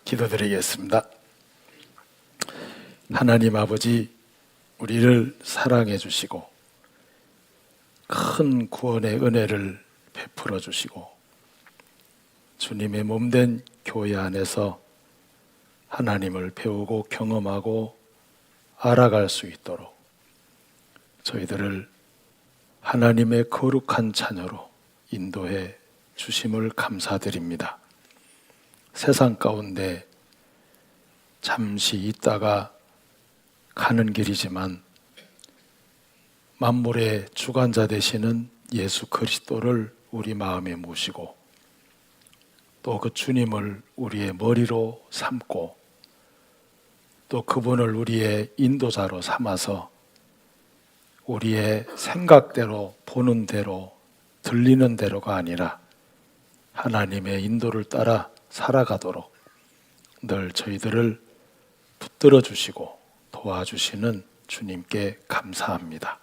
기도드리겠습니다. 하나님 아버지, 우리를 사랑해 주시고 큰 구원의 은혜를 베풀어 주시고 주님의 몸된 교회 안에서 하나님을 배우고 경험하고 알아갈 수 있도록 저희들을 하나님의 거룩한 자녀로 인도해 주심을 감사드립니다. 세상 가운데 잠시 있다가 가는 길이지만 만물의 주관자 되시는 예수 그리스도를 우리 마음에 모시고 또 그 주님을 우리의 머리로 삼고 또 그분을 우리의 인도자로 삼아서 우리의 생각대로 보는 대로 들리는 대로가 아니라 하나님의 인도를 따라 살아가도록 늘 저희들을 붙들어 주시고 도와주시는 주님께 감사합니다.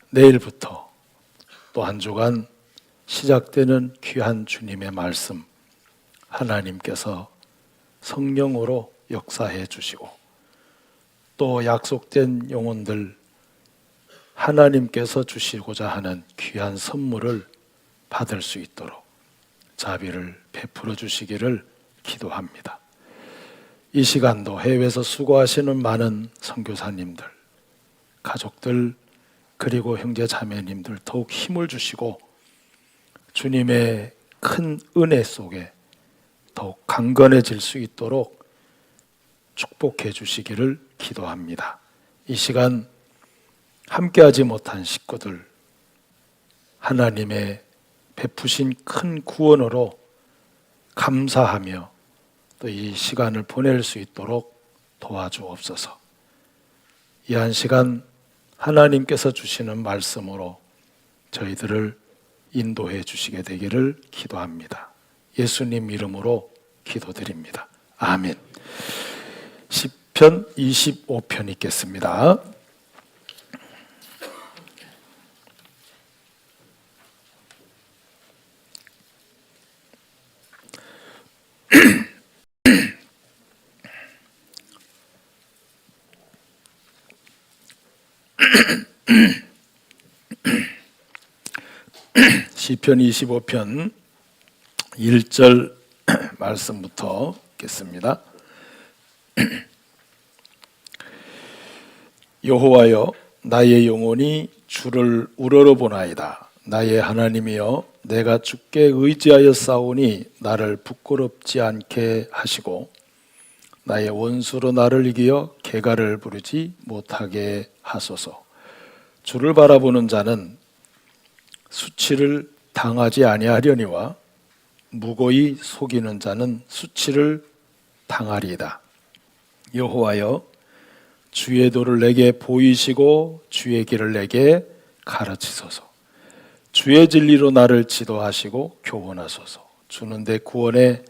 내일부터 또 한 주간 시작되는 귀한 주님의 말씀 하나님께서 성령으로 역사해 주시고 또 약속된 영혼들 하나님께서 주시고자 하는 귀한 선물을 받을 수 있도록 자비를 베풀어 주시기를 기도합니다. 이 시간도 해외에서 수고하시는 많은 선교사님들, 가족들 그리고 형제 자매님들 더욱 힘을 주시고 주님의 큰 은혜 속에 더욱 강건해질 수 있도록 축복해 주시기를 기도합니다. 이 시간 함께하지 못한 식구들 하나님의 베푸신 큰 구원으로 감사하며 또 이 시간을 보낼 수 있도록 도와주옵소서. 이 한 시간 하나님께서 주시는 말씀으로 저희들을 인도해 주시게 되기를 기도합니다. 예수님 이름으로 기도드립니다. 아멘. 시편 25편 읽겠습니다. 시편 25편 1절 말씀부터 읽겠습니다. 여호와여, 나의 영혼이 주를 우러러보나이다. 나의 하나님이여, 내가 주께 의지하여 싸우니 나를 부끄럽지 않게 하시고 나의 원수로 나를 이기어 개가를 부르지 못하게 하소서. 주를 바라보는 자는 수치를 당하지 아니하려니와 무고히 속이는 자는 수치를 당하리이다. 여호와여, 주의 도를 내게 보이시고 주의 길을 내게 가르치소서. 주의 진리로 나를 지도하시고 교훈하소서. 주는 내 구원의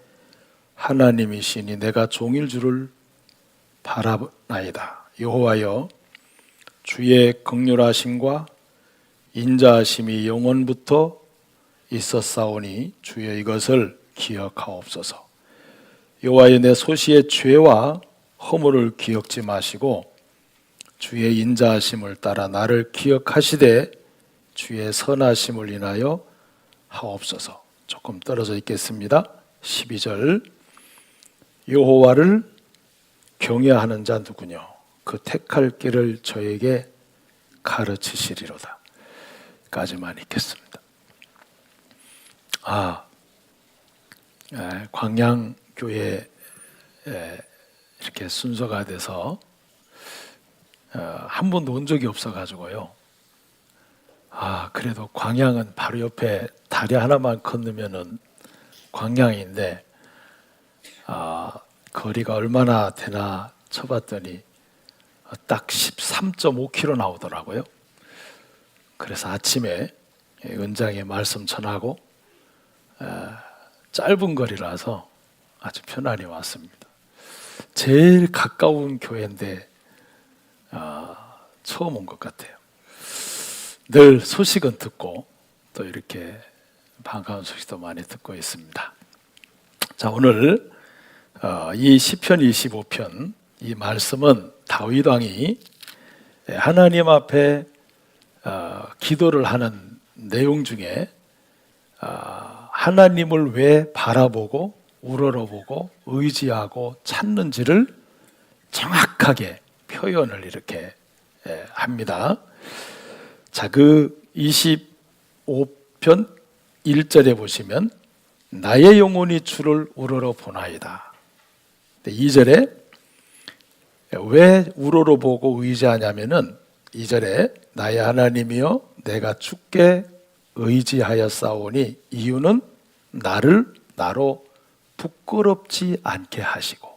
하나님이시니 내가 종일 주를 바라나이다. 여호와여, 주의 긍휼하심과 인자하심이 영원부터 있었사오니 주여 이것을 기억하옵소서. 여호와여, 내 소시의 죄와 허물을 기억지 마시고 주의 인자하심을 따라 나를 기억하시되 주의 선하심을 인하여 하옵소서. 조금 떨어져 있겠습니다. 12절. 여호와를 경외하는 자 누구뇨? 그 택할 길을 저에게 가르치시리로다. 까지만 읽겠습니다. 광양교회 이렇게 순서가 돼서 한 번도 온 적이 없어가지고요. 그래도 광양은 바로 옆에 다리 하나만 건너면은 광양인데 거리가 얼마나 되나 쳐봤더니 딱 13.5km 나오더라고요. 그래서 아침에 은장에 말씀 전하고 짧은 거리라서 아주 편안히 왔습니다. 제일 가까운 교회인데 처음 온 것 같아요. 늘 소식은 듣고 또 이렇게 반가운 소식도 많이 듣고 있습니다. 자, 오늘 이 시편 25편 이 말씀은 다윗 왕이 하나님 앞에 기도를 하는 내용 중에 하나님을 왜 바라보고 우러러보고 의지하고 찾는지를 정확하게 표현을 이렇게 합니다. 자, 그 25편 1절에 보시면 나의 영혼이 주를 우러러 보나이다. 2절에 왜 우러러보고 의지하냐면은 2절에 나의 하나님이여 내가 주께 의지하였사오니 이유는 나를 나로 부끄럽지 않게 하시고.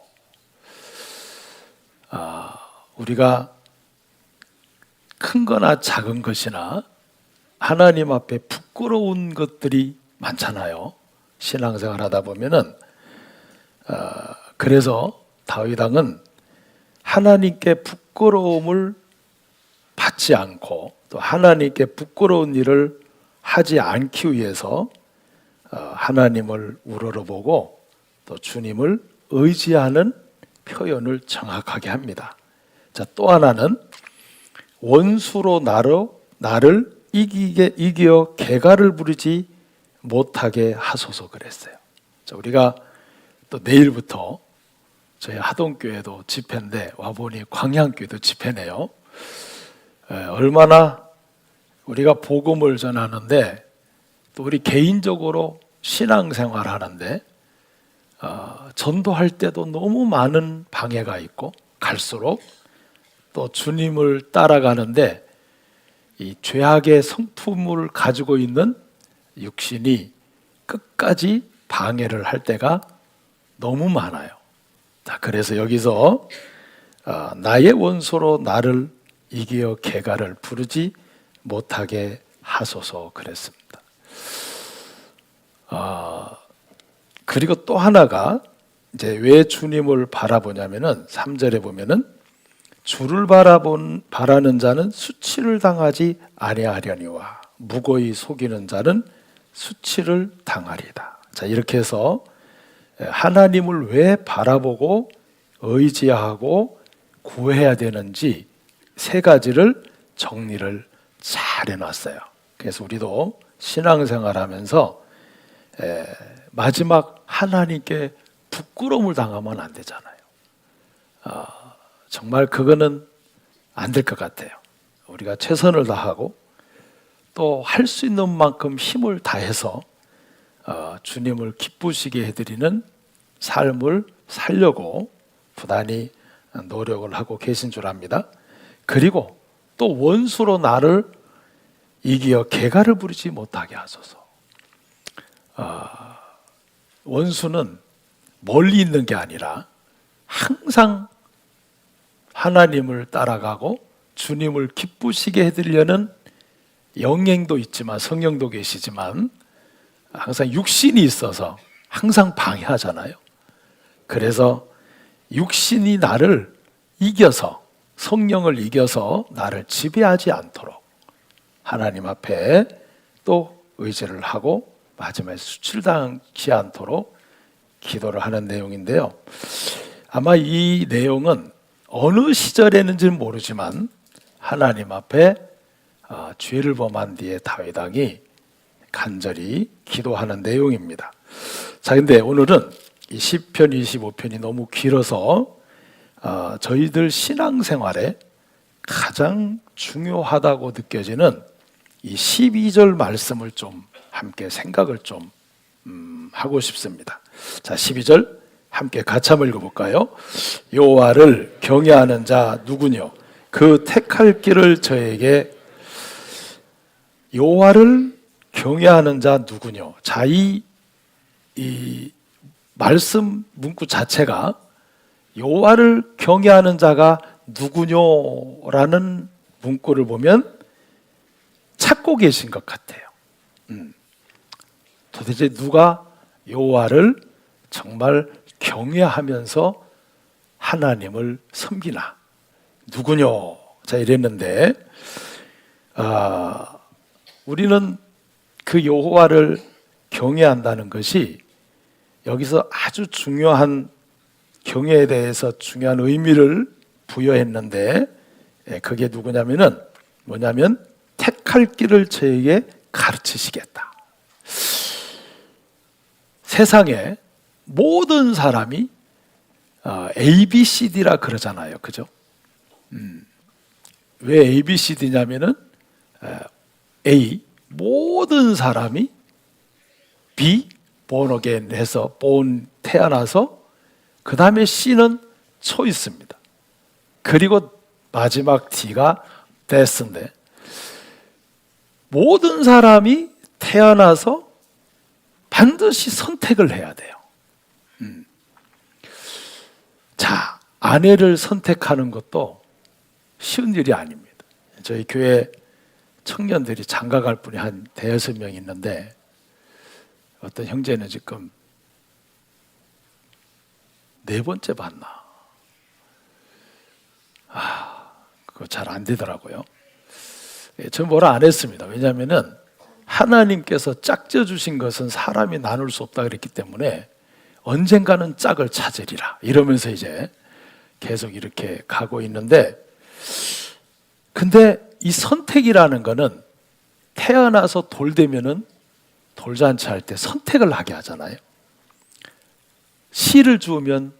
우리가 큰 거나 작은 것이나 하나님 앞에 부끄러운 것들이 많잖아요. 신앙생활 하다 보면은 그래서 다윗 왕은 하나님께 부끄러움을 받지 않고 또 하나님께 부끄러운 일을 하지 않기 위해서 하나님을 우러러보고 또 주님을 의지하는 표현을 정확하게 합니다. 자, 또 하나는 원수로 나를 이기어 개가를 부리지 못하게 하소서 그랬어요. 자, 우리가 또 내일부터 저희 하동교회도 집회인데 와보니 광양교회도 집회네요. 얼마나 우리가 복음을 전하는데 또 우리 개인적으로 신앙생활 하는데 전도할 때도 너무 많은 방해가 있고 갈수록 또 주님을 따라가는데 이 죄악의 성품을 가지고 있는 육신이 끝까지 방해를 할 때가 너무 많아요. 자, 그래서 여기서 나의 원수로 나를 이기어 개가를 부르지 못하게 하소서 그랬습니다. 그리고 또 하나가 이제 왜 주님을 바라보냐면은 3절에 보면은 주를 바라는 자는 수치를 당하지 아니하려니와 무고히 속이는 자는 수치를 당하리다. 자, 이렇게 해서 하나님을 왜 바라보고 의지하고 구해야 되는지 세 가지를 정리를 잘 해놨어요. 그래서 우리도 신앙생활하면서 마지막 하나님께 부끄러움을 당하면 안 되잖아요. 정말 그거는 안 될 것 같아요. 우리가 최선을 다하고 또 할 수 있는 만큼 힘을 다해서 주님을 기쁘시게 해드리는 삶을 살려고 부단히 노력을 하고 계신 줄 압니다. 그리고 또 원수로 나를 이기어 개가를 부리지 못하게 하소서. 원수는 멀리 있는 게 아니라 항상 하나님을 따라가고 주님을 기쁘시게 해드리려는 영행도 있지만 성령도 계시지만 항상 육신이 있어서 항상 방해하잖아요. 그래서 육신이 나를 이겨서 성령을 이겨서 나를 지배하지 않도록 하나님 앞에 또 의지를 하고 마지막에 수치당하지 않도록 기도를 하는 내용인데요. 아마 이 내용은 어느 시절에는지는 모르지만 하나님 앞에 죄를 범한 뒤에 다윗 왕이 간절히 기도하는 내용입니다. 자, 근데 오늘은 이 시편 25편이 너무 길어서 저희들 신앙생활에 가장 중요하다고 느껴지는 이 12절 말씀을 좀 함께 생각을 좀 하고 싶습니다. 자, 12절 함께 같이 한번 읽어볼까요? 여호와를 경외하는 자 누구뇨? 그 택할 길을 저에게. 여호와를 경외하는 자 누구뇨? 자, 이 말씀 문구 자체가 여호와를 경외하는 자가 누구뇨라는 문구를 보면 찾고 계신 것 같아요. 도대체 누가 여호와를 정말 경외하면서 하나님을 섬기나? 누구뇨? 자, 이랬는데 우리는 그 여호와를 경외한다는 것이 여기서 아주 중요한 경외에 대해서 중요한 의미를 부여했는데 그게 누구냐면은 뭐냐면 택할 길을 저에게 가르치시겠다. 세상에 모든 사람이 ABCD라 그러잖아요. 그죠? 왜 ABCD냐면은 A, 모든 사람이 B, born again 해서 born, 태어나서 그 다음에 C는 초이스입니다. 그리고 마지막 D가 death인데 모든 사람이 태어나서 반드시 선택을 해야 돼요. 자, 아내를 선택하는 것도 쉬운 일이 아닙니다. 저희 교회 청년들이 장가갈 분이 한 대여섯 명 있는데 어떤 형제는 지금 4번째 봤나? 그거 잘 안 되더라고요. 저 뭐라 안 했습니다. 왜냐하면은 하나님께서 짝져 주신 것은 사람이 나눌 수 없다 그랬기 때문에 언젠가는 짝을 찾으리라 이러면서 이제 계속 이렇게 가고 있는데, 근데 이 선택이라는 거는 태어나서 돌되면은 돌잔치 할 때 선택을 하게 하잖아요. 씨를 주우면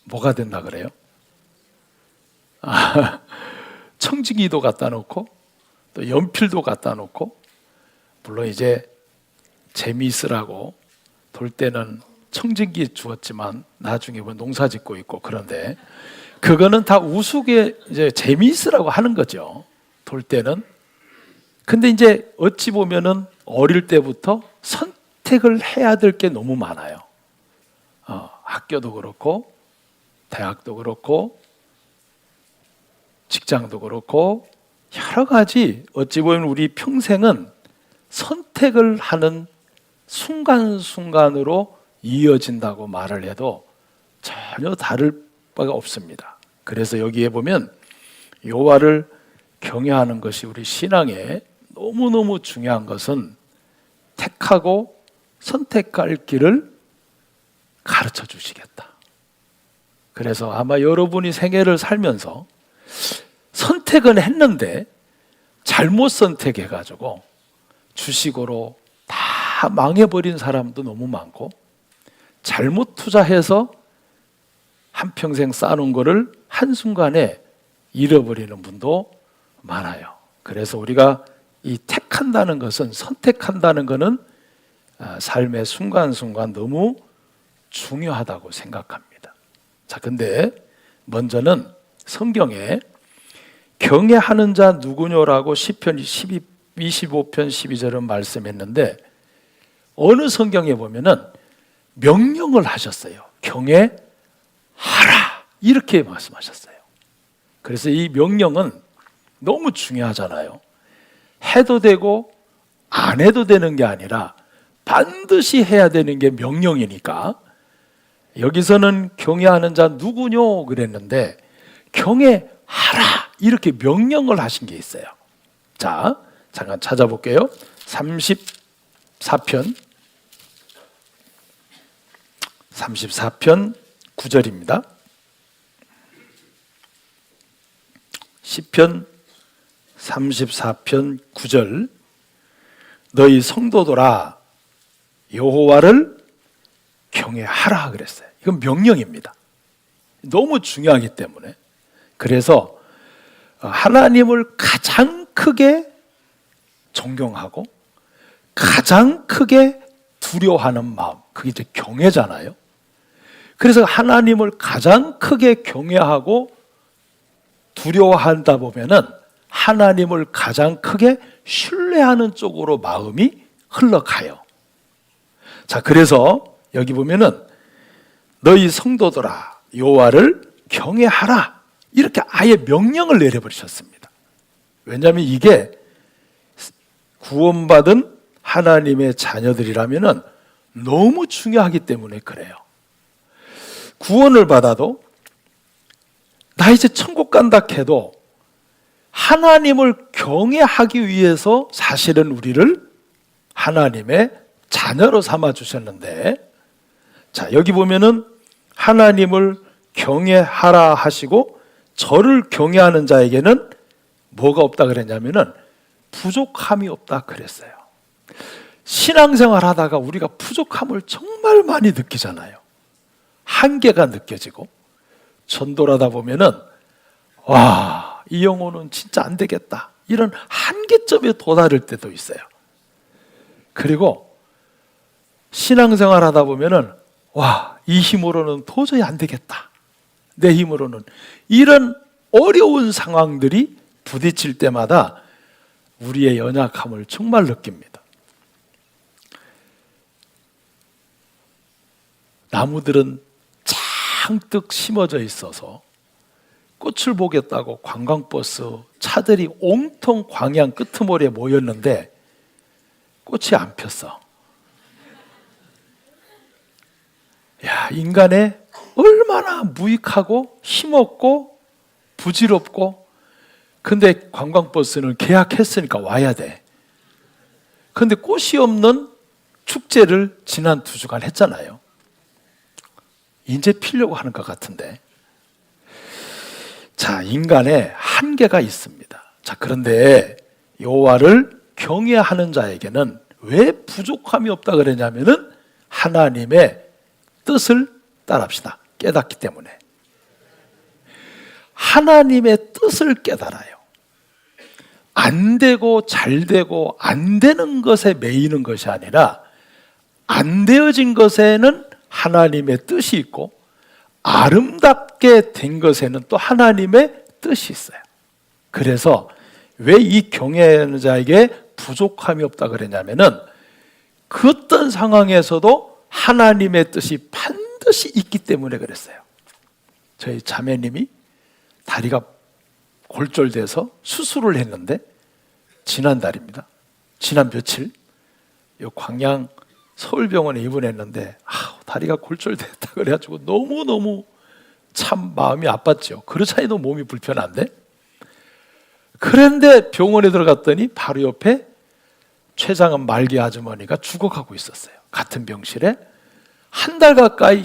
뭐가 된다 그래요? 청진기도 갖다 놓고 또 연필도 갖다 놓고, 물론 이제 재미있으라고 돌 때는 청진기 주었지만 나중에 뭐 농사 짓고 있고, 그런데 그거는 다 우스개 이제 재미있으라고 하는 거죠. 돌 때는. 근데 이제 어찌 보면은 어릴 때부터 선택을 해야 될 게 너무 많아요. 학교도 그렇고 대학도 그렇고 직장도 그렇고 여러 가지, 어찌 보면 우리 평생은 선택을 하는 순간순간으로 이어진다고 말을 해도 전혀 다를 바가 없습니다. 그래서 여기에 보면 여호와를 경외하는 것이 우리 신앙에 너무너무 중요한 것은 택하고 선택할 길을 가르쳐 주시겠다. 그래서 아마 여러분이 생애를 살면서 선택은 했는데 잘못 선택해가지고 주식으로 다 망해버린 사람도 너무 많고, 잘못 투자해서 한평생 쌓아놓은 거를 한순간에 잃어버리는 분도 많아요. 그래서 우리가 이 택한다는 것은, 선택한다는 것은 삶의 순간순간 너무 중요하다고 생각합니다. 자, 근데 먼저는 성경에 경외하는 자 누구냐라고 시편 25편 12절은 말씀했는데, 어느 성경에 보면은 명령을 하셨어요. 경외하라 이렇게 말씀하셨어요. 그래서 이 명령은 너무 중요하잖아요. 해도 되고 안 해도 되는 게 아니라 반드시 해야 되는 게 명령이니까, 여기서는 경외하는 자 누구뇨 그랬는데 경외하라 이렇게 명령을 하신 게 있어요. 자, 잠깐 찾아볼게요. 34편 9절입니다. 시편 34편 9절. 너희 성도들아 여호와를 경외하라 그랬어요. 이건 명령입니다. 너무 중요하기 때문에. 그래서 하나님을 가장 크게 존경하고 가장 크게 두려워하는 마음, 그게 이제 경외잖아요. 그래서 하나님을 가장 크게 경외하고 두려워한다 보면은 하나님을 가장 크게 신뢰하는 쪽으로 마음이 흘러가요. 자, 그래서 여기 보면은 너희 성도들아 여호와를 경외하라 이렇게 아예 명령을 내려버리셨습니다. 왜냐하면 이게 구원받은 하나님의 자녀들이라면은 너무 중요하기 때문에 그래요. 구원을 받아도 나 이제 천국 간다 해도 하나님을 경외하기 위해서 사실은 우리를 하나님의 자녀로 삼아 주셨는데, 자, 여기 보면은 하나님을 경외하라 하시고 저를 경외하는 자에게는 뭐가 없다 그랬냐면은 부족함이 없다 그랬어요. 신앙생활 하다가 우리가 부족함을 정말 많이 느끼잖아요. 한계가 느껴지고 전도를 하다 보면은 와, 이 영혼은 진짜 안 되겠다, 이런 한계점에 도달할 때도 있어요. 그리고 신앙생활 하다 보면은 와, 이 힘으로는 도저히 안 되겠다, 내 힘으로는, 이런 어려운 상황들이 부딪힐 때마다 우리의 연약함을 정말 느낍니다. 나무들은 장뜩 심어져 있어서 꽃을 보겠다고 관광버스 차들이 온통 광양 끄트머리에 모였는데 꽃이 안 폈어. 야, 인간의 얼마나 무익하고 힘없고 부질없고, 근데 관광버스는 계약했으니까 와야 돼. 근데 꽃이 없는 축제를 지난 2주간 했잖아요. 이제 피려고 하는 것 같은데. 자, 인간의 한계가 있습니다. 자, 그런데 여호와를 경외하는 자에게는 왜 부족함이 없다 그러냐면은 하나님의 뜻을 따릅시다. 깨닫기 때문에. 하나님의 뜻을 깨달아요. 안 되고 잘 되고 안 되는 것에 매이는 것이 아니라 안 되어진 것에는 하나님의 뜻이 있고 아름답게 된 것에는 또 하나님의 뜻이 있어요. 그래서 왜 이 경외하는 자에게 부족함이 없다 그랬냐면은 그 어떤 상황에서도 하나님의 뜻이 반드시 있기 때문에 그랬어요. 저희 자매님이 다리가 골절돼서 수술을 했는데 지난달입니다. 지난 며칠 이 광양 서울병원에 입원했는데 다리가 골절됐다 그래가지고 너무너무 참 마음이 아팠죠. 그렇잖아도 몸이 불편한데. 그런데 병원에 들어갔더니 바로 옆에 최장암 말기 아주머니가 죽어가고 있었어요. 같은 병실에. 한 달 가까이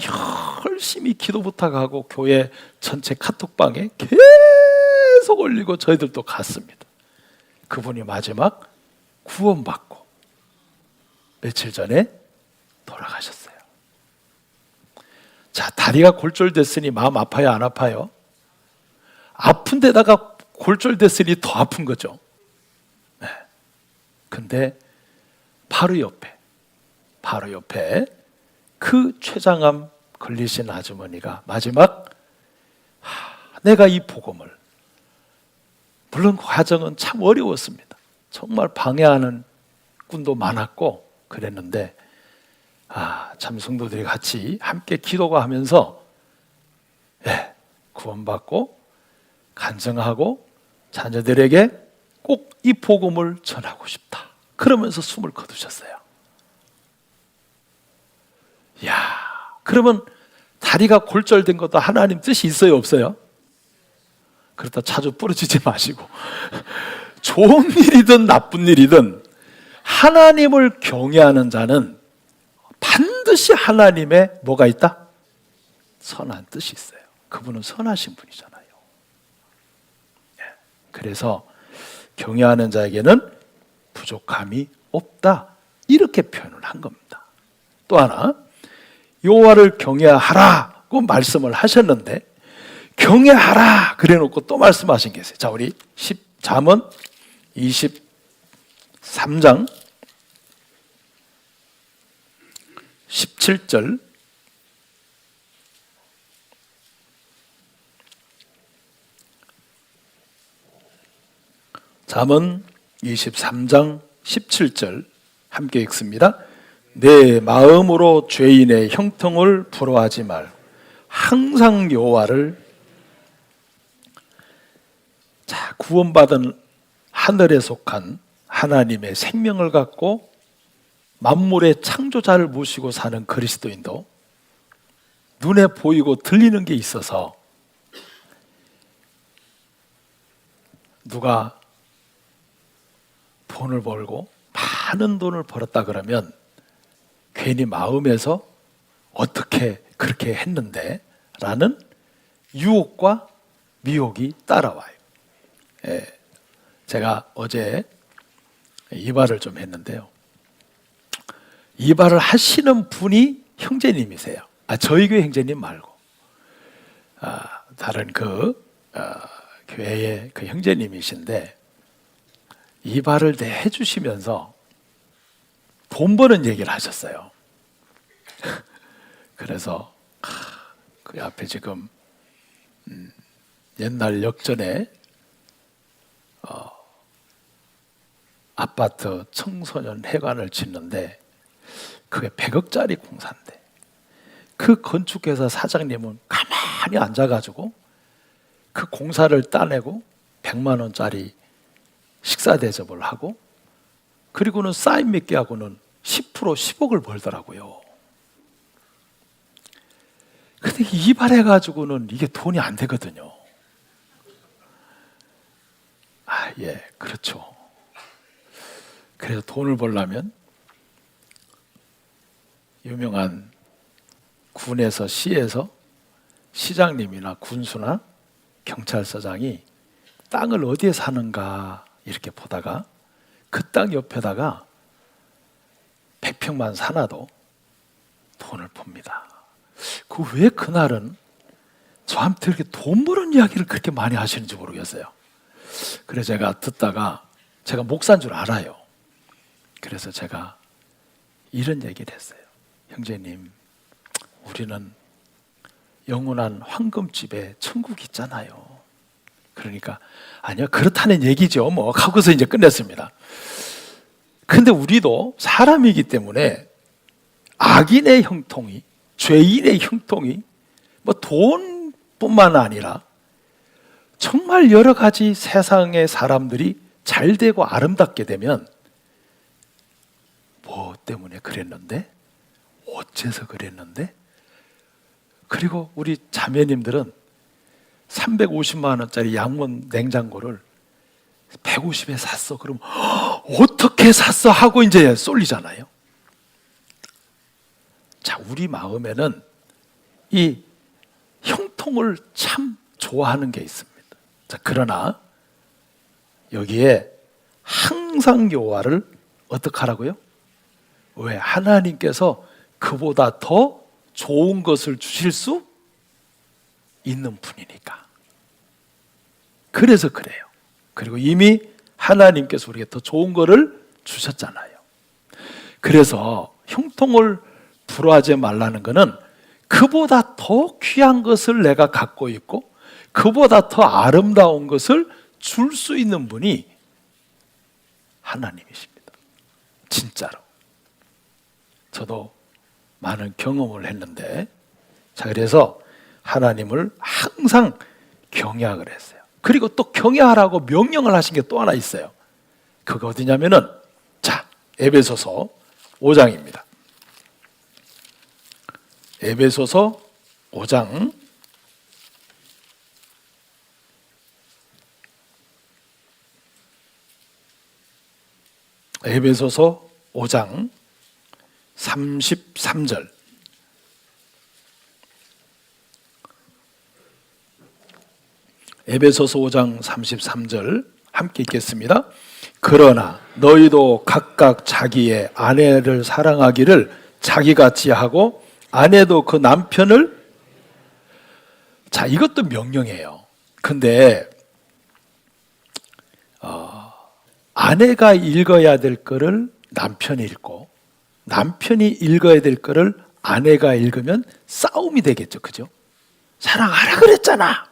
열심히 기도 부탁하고 교회 전체 카톡방에 계속 올리고 저희들도 갔습니다. 그분이 마지막 구원받고 며칠 전에 돌아가셨어요. 자, 다리가 골절됐으니 마음 아파요, 안 아파요? 아픈 데다가 골절됐으니 더 아픈 거죠. 네. 근데 바로 옆에 그 췌장암 걸리신 아주머니가 마지막 내가 이 복음을, 물론 그 과정은 참 어려웠습니다. 정말 방해하는 꾼도 많았고 그랬는데 참 성도들이 같이 함께 기도가 하면서 구원받고 간증하고 자녀들에게 꼭 이 복음을 전하고 싶다, 그러면서 숨을 거두셨어요. 그러면 다리가 골절된 것도 하나님 뜻이 있어요, 없어요? 그렇다 자주 부러지지 마시고 좋은 일이든 나쁜 일이든 하나님을 경외하는 자는 반드시 하나님의 뭐가 있다? 선한 뜻이 있어요. 그분은 선하신 분이잖아요. 그래서 경외하는 자에게는 부족함이 없다, 이렇게 표현을 한 겁니다. 또 하나, 여호와를 경외하라고 말씀을 하셨는데 경외하라 그래놓고 또 말씀하신 게 있어요. 자, 우리 잠언 23장 17절 잠언 23장 17절 함께 읽습니다. 내 마음으로 죄인의 형통을 부러워하지 말. 항상 여호와를, 구원받은 하늘에 속한 하나님의 생명을 갖고 만물의 창조자를 모시고 사는 그리스도인도 눈에 보이고 들리는 게 있어서 누가 돈을 벌고 많은 돈을 벌었다 그러면 괜히 마음에서 어떻게 그렇게 했는데 라는 유혹과 미혹이 따라와요. 제가 어제 이발을 좀 했는데요. 이발을 하시는 분이 형제님이세요. 저희 교회 형제님 말고 다른 교회의 그 형제님이신데 이발을 해주시면서 돈 버는 얘기를 하셨어요. 그래서 그 앞에 지금 옛날 역전에 아파트 청소년 회관을 짓는데 그게 100억짜리 공사인데 그 건축회사 사장님은 가만히 앉아가지고 그 공사를 따내고 100만 원짜리 식사 대접을 하고 그리고는 사인 몇 개 하고는 10% 10억을 벌더라고요. 근데 이발해가지고는 이게 돈이 안 되거든요. 예, 그렇죠. 그래서 돈을 벌려면 유명한 군에서 시에서 시장님이나 군수나 경찰서장이 땅을 어디에 사는가 이렇게 보다가 그 땅 옆에다가 100평만 사놔도 돈을 봅니다. 왜 그날은 저한테 이렇게 돈 버는 이야기를 그렇게 많이 하시는지 모르겠어요. 그래서 제가 듣다가 제가 목사인 줄 알아요. 그래서 제가 이런 얘기를 했어요. 형제님, 우리는 영원한 황금집에 천국 있잖아요. 그러니까 아니요, 그렇다는 얘기죠. 하고서 이제 끝냈습니다. 근데 우리도 사람이기 때문에 악인의 형통이, 죄인의 형통이 돈뿐만 아니라 정말 여러 가지 세상의 사람들이 잘 되고 아름답게 되면 뭐 때문에 그랬는데? 어째서 그랬는데? 그리고 우리 자매님들은 350만 원짜리 양문 냉장고를 150에 샀어. 그럼 어떻게 샀어? 하고 이제 쏠리잖아요. 자, 우리 마음에는 이 형통을 참 좋아하는 게 있습니다. 자, 그러나 여기에 항상 여호와를 어떻게 하라고요? 왜? 하나님께서 그보다 더 좋은 것을 주실 수 있는 분이니까. 그래서 그래요. 그리고 이미 하나님께서 우리에게 더 좋은 거를 주셨잖아요. 그래서 형통을 부러워하지 말라는 것은 그보다 더 귀한 것을 내가 갖고 있고 그보다 더 아름다운 것을 줄 수 있는 분이 하나님이십니다. 진짜로. 저도 많은 경험을 했는데, 자, 그래서 하나님을 항상 경외하기로 했어요. 그리고 또 경외하라고 명령을 하신 게 또 하나 있어요. 그거 어디냐면은, 자, 에베소서 5장입니다. 에베소서 5장 33절. 에베소서 5장 33절 함께 읽겠습니다. 그러나 너희도 각각 자기의 아내를 사랑하기를 자기같이 하고 아내도 그 남편을. 자, 이것도 명령이에요. 근데 아내가 읽어야 될 거를 남편이 읽고 남편이 읽어야 될 거를 아내가 읽으면 싸움이 되겠죠. 그죠? 사랑하라 그랬잖아.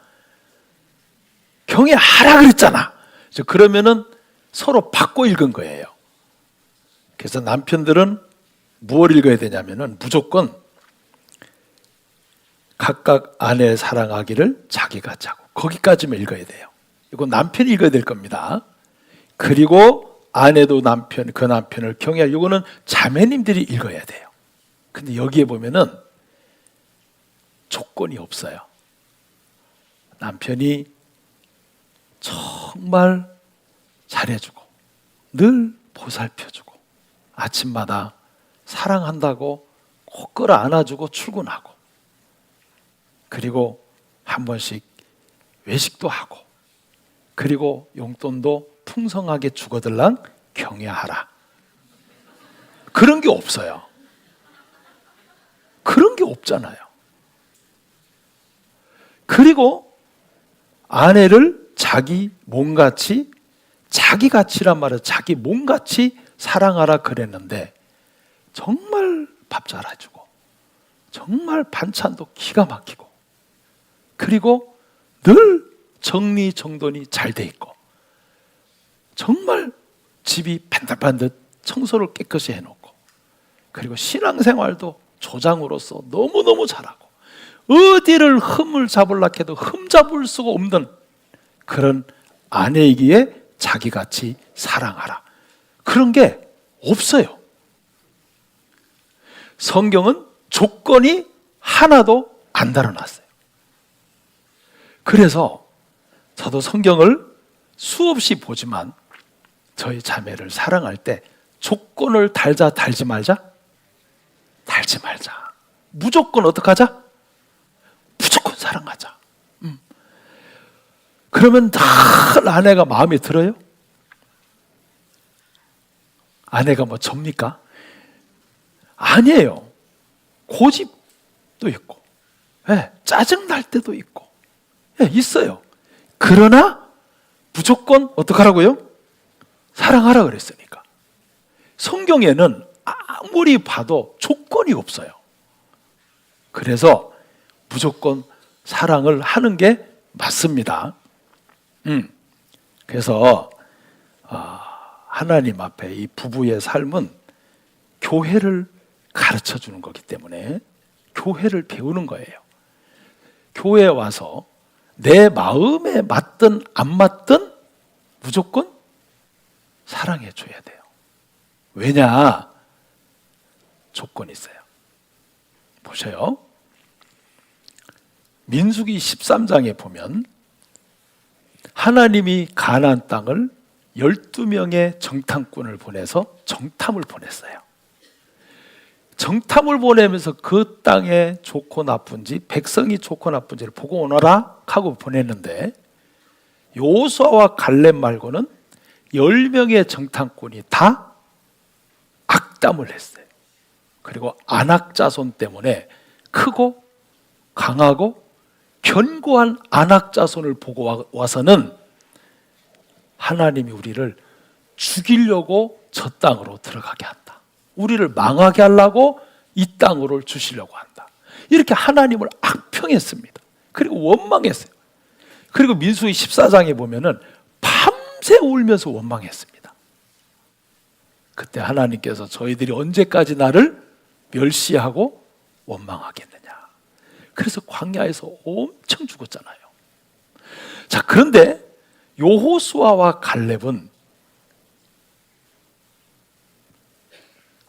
경외하라 그랬잖아. 그러면은 서로 바꿔 읽은 거예요. 그래서 남편들은 무엇을 읽어야 되냐면은 무조건 각각 아내를 사랑하기를 자기같이 하고, 거기까지만 읽어야 돼요. 이건 남편이 읽어야 될 겁니다. 그리고 아내도 그 남편을 경외하라. 이거는 자매님들이 읽어야 돼요. 근데 여기에 보면은 조건이 없어요. 남편이 정말 잘해주고 늘 보살펴주고 아침마다 사랑한다고 꼭 끌어안아주고 출근하고, 그리고 한 번씩 외식도 하고, 그리고 용돈도 풍성하게 주거들랑 경외하라. 그런 게 없어요. 그런 게 없잖아요. 그리고 아내를 자기 몸같이, 자기 같이란 말은 자기 몸같이 사랑하라 그랬는데 정말 밥 잘해주고 정말 반찬도 기가 막히고, 그리고 늘 정리정돈이 잘 돼 있고, 정말 집이 반듯반듯 청소를 깨끗이 해놓고, 그리고 신앙생활도 조장으로서 너무너무 잘하고, 어디를 흠을 잡으려 해도 흠 잡을 수가 없는 그런 아내이기에 자기같이 사랑하라. 그런 게 없어요. 성경은 조건이 하나도 안 달아놨어요. 그래서 저도 성경을 수없이 보지만 저희 자매를 사랑할 때 조건을 달자 달지 말자? 달지 말자. 무조건 어떻게 하자? 무조건 사랑하자. 그러면 늘 아내가 마음에 들어요? 아내가 뭐 접니까? 아니에요. 고집도 있고, 짜증 날 때도 있고, 있어요. 그러나 무조건 어떡하라고요? 사랑하라 그랬으니까. 성경에는 아무리 봐도 조건이 없어요. 그래서 무조건 사랑을 하는 게 맞습니다. 그래서 하나님 앞에 이 부부의 삶은 교회를 가르쳐 주는 거기 때문에 교회를 배우는 거예요. 교회에 와서 내 마음에 맞든 안 맞든 무조건 사랑해 줘야 돼요. 왜냐? 조건이 있어요. 보세요. 민수기 13장에 보면 하나님이 가나안 땅을 12명의 정탐꾼을 보내서 정탐을 보냈어요. 정탐을 보내면서 그 땅에 좋고 나쁜지, 백성이 좋고 나쁜지를 보고 오너라 하고 보냈는데, 여호수아와 갈렙 말고는 10명의 정탐꾼이 다 악담을 했어요. 그리고 아낙 자손 때문에 크고 강하고 견고한 아낙 자손을 보고 와서는 하나님이 우리를 죽이려고 저 땅으로 들어가게 한다. 우리를 망하게 하려고 이 땅으로 주시려고 한다. 이렇게 하나님을 악평했습니다. 그리고 원망했어요. 그리고 민수기 14장에 보면은 밤새 울면서 원망했습니다. 그때 하나님께서 저희들이 언제까지 나를 멸시하고 원망하겠느냐. 그래서 광야에서 엄청 죽었잖아요. 자, 그런데 여호수아와 갈렙은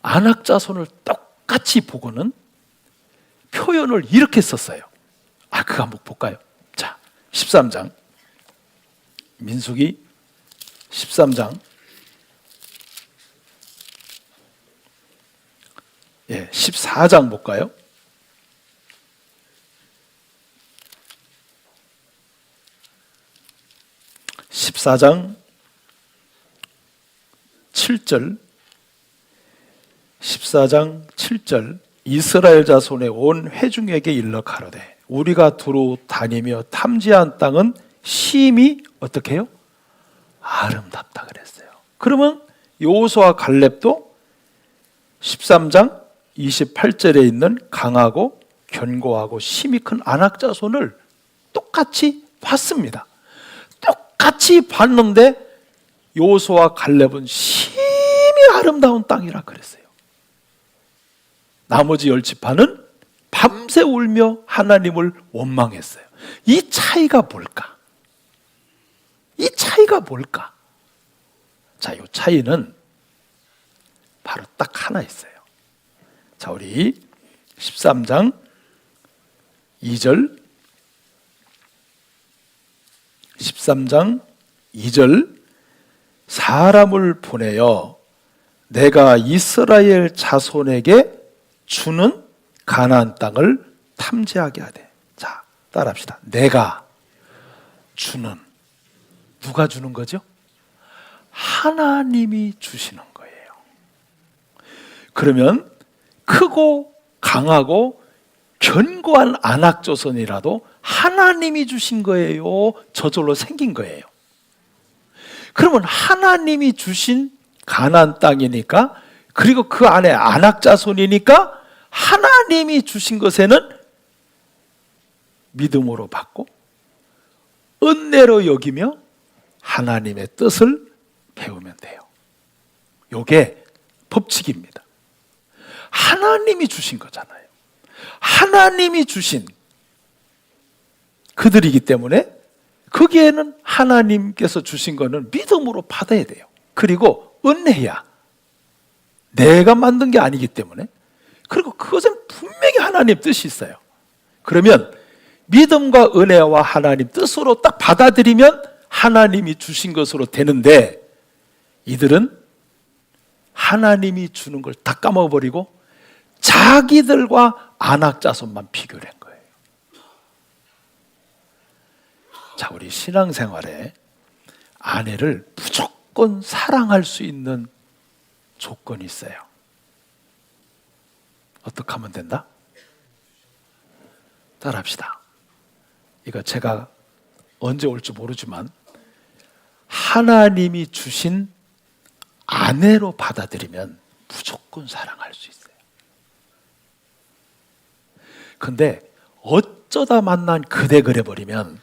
아낙 자손을 똑같이 보고는 표현을 이렇게 썼어요. 그거 한번 볼까요? 자, 13장 민수기 13장 14장 볼까요? (14장) 7절 14장 7절 이스라엘 자손의 온 회중에게 일러 가로되 우리가 두루 다니며 탐지한 땅은 심히 어떻게 해요? 아름답다 그랬어요. 그러면 여호수아 갈렙도 13장 28절에 있는 강하고 견고하고 심히 큰 아낙 자손을 똑같이 봤습니다. 똑같이 봤는데 여호수아 갈렙은 심히 아름다운 땅이라 그랬어요. 나머지 10지파는 밤새 울며 하나님을 원망했어요. 이 차이가 뭘까? 이 차이가 뭘까? 자, 이 차이는 바로 딱 하나 있어요. 자, 우리 13장 2절 13장 2절 사람을 보내어 내가 이스라엘 자손에게 주는 가나안 땅을 탐지하게 하되. 자, 따라합시다. 내가 주는. 누가 주는 거죠? 하나님이 주시는 거예요. 그러면 크고 강하고 견고한 안악조선이라도 하나님이 주신 거예요? 저절로 생긴 거예요? 그러면 하나님이 주신 가나안 땅이니까, 그리고 그 안에 안악자손이니까 하나님이 주신 것에는 믿음으로 받고 은혜로 여기며 하나님의 뜻을 배우면 돼요. 이게 법칙입니다. 하나님이 주신 거잖아요. 하나님이 주신 그들이기 때문에 거기에는 하나님께서 주신 거는 믿음으로 받아야 돼요. 그리고 은혜야. 내가 만든 게 아니기 때문에. 그리고 그것은 분명히 하나님 뜻이 있어요. 그러면 믿음과 은혜와 하나님 뜻으로 딱 받아들이면 하나님이 주신 것으로 되는데, 이들은 하나님이 주는 걸 다 까먹어버리고 자기들과 안악자손만 비교를 한 거예요. 자, 우리 신앙생활에 아내를 무조건 사랑할 수 있는 조건이 있어요. 어떻게 하면 된다? 따라합시다. 이거 제가 언제 올지 모르지만 하나님이 주신 아내로 받아들이면 무조건 사랑할 수 있어요. 근데 어쩌다 만난 그대 그래버리면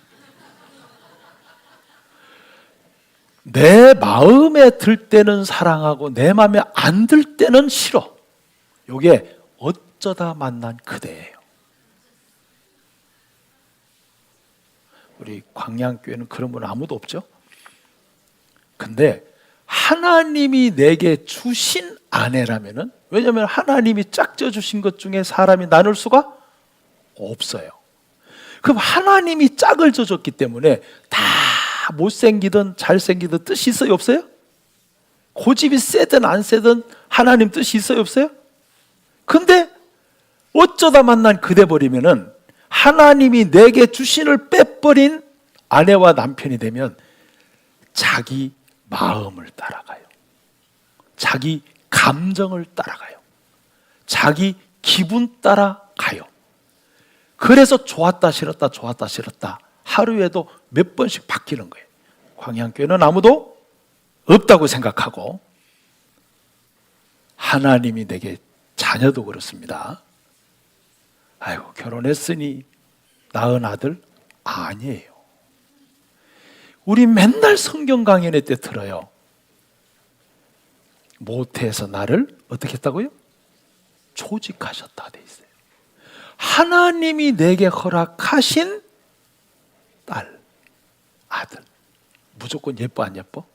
내 마음에 들 때는 사랑하고 내 마음에 안 들 때는 싫어. 이게 어쩌다 만난 그대예요. 우리 광양교회는 그런 분 아무도 없죠? 근데 하나님이 내게 주신 아내라면은, 왜냐하면 하나님이 짝져 주신 것 중에 사람이 나눌 수가 없어요. 그럼 하나님이 짝을 져줬기 때문에 다 못생기든 잘생기든 뜻이 있어요, 없어요? 고집이 세든 안 세든 하나님 뜻이 있어요, 없어요? 근데 어쩌다 만난 그대 버리면은 하나님이 내게 주신을 빼버린 아내와 남편이 되면 자기 마음을 따라가요. 자기 감정을 따라가요. 자기 기분 따라가요. 그래서 좋았다 싫었다 좋았다 싫었다 하루에도 몇 번씩 바뀌는 거예요. 광양교회는 아무도 없다고 생각하고, 하나님이 내게 자녀도 그렇습니다. 아이고 결혼했으니 낳은 아들 아니에요. 우리 맨날 성경 강연회 때 들어요. 모태에서 나를 어떻게 했다고요? 조직하셨다 돼 있어요. 하나님이 내게 허락하신 딸, 아들, 무조건 예뻐 안 예뻐?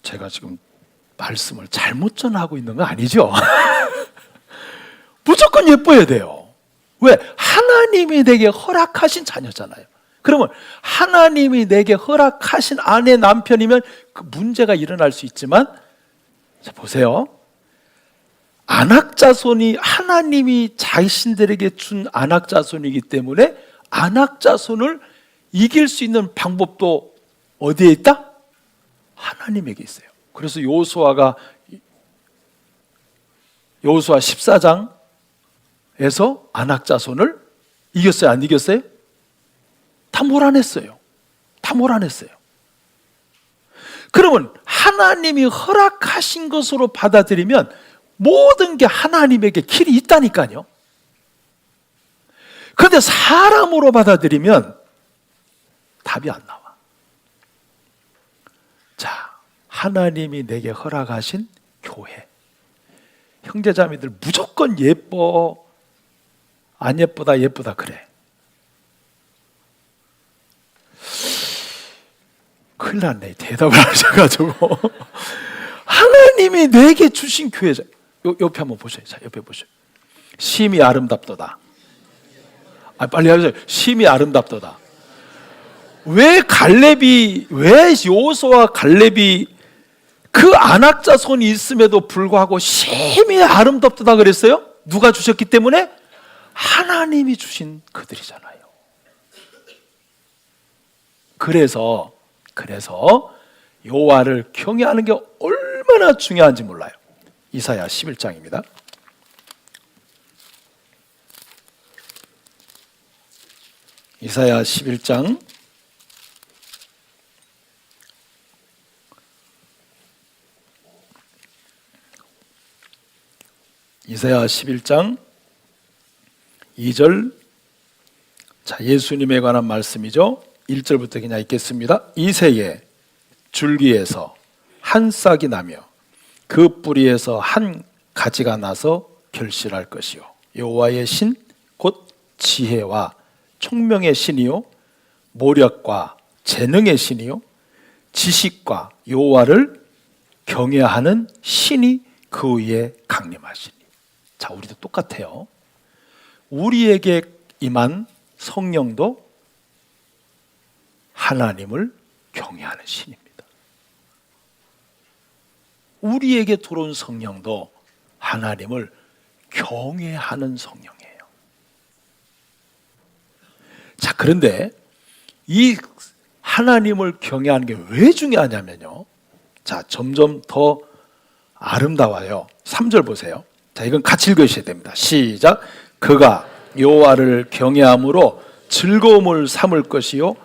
제가 지금 말씀을 잘못 전하고 있는 거 아니죠? 무조건 예뻐야 돼요. 왜? 하나님이 내게 허락하신 자녀잖아요. 그러면 하나님이 내게 허락하신 아내, 남편이면 그 문제가 일어날 수 있지만, 자 보세요. 안악자손이 하나님이 자신들에게 준 안악자손이기 때문에 안악자손을 이길 수 있는 방법도 어디에 있다? 하나님에게 있어요. 그래서 여호수아 14장에서 안악자손을 이겼어요, 안 이겼어요? 다 몰아냈어요. 다 몰아냈어요. 그러면 하나님이 허락하신 것으로 받아들이면 모든 게 하나님에게 길이 있다니까요. 그런데 사람으로 받아들이면 답이 안 나와. 자, 하나님이 내게 허락하신 교회, 형제자매들 무조건 예뻐 안 예쁘다 예쁘다 그래. 큰일 났네. 대답을 하셔가지고. 하나님이 내게 주신 교회자. 옆에 한번 보세요. 자, 옆에 보세요. 심히 아름답도다. 빨리 하세요. 심히 아름답도다. 왜 여호수아와 갈렙이 그 안악자손이 있음에도 불구하고 심히 아름답다 그랬어요. 누가 주셨기 때문에? 하나님이 주신 그들이잖아요. 그래서 여호와를 경외하는 게 얼마나 중요한지 몰라요. 이사야 11장입니다. 이사야 11장 2절. 자, 예수님에 관한 말씀이죠. 1절부터 그냥 읽겠습니다. 이새에 줄기에서 한 싹이 나며 그 뿌리에서 한 가지가 나서 결실할 것이요 여호와의 신 곧 지혜와 총명의 신이요 모력과 재능의 신이요 지식과 여호와를 경외하는 신이 그 위에 강림하시니. 자, 우리도 똑같아요. 우리에게 임한 성령도 하나님을 경외하는 신입니다. 우리에게 들어온 성령도 하나님을 경외하는 성령이에요. 자, 그런데 이 하나님을 경외하는 게 왜 중요하냐면요. 자, 점점 더 아름다워요. 3절 보세요. 자, 이건 같이 읽으셔야 됩니다. 시작. 그가 여호와를 경외함으로 즐거움을 삼을 것이요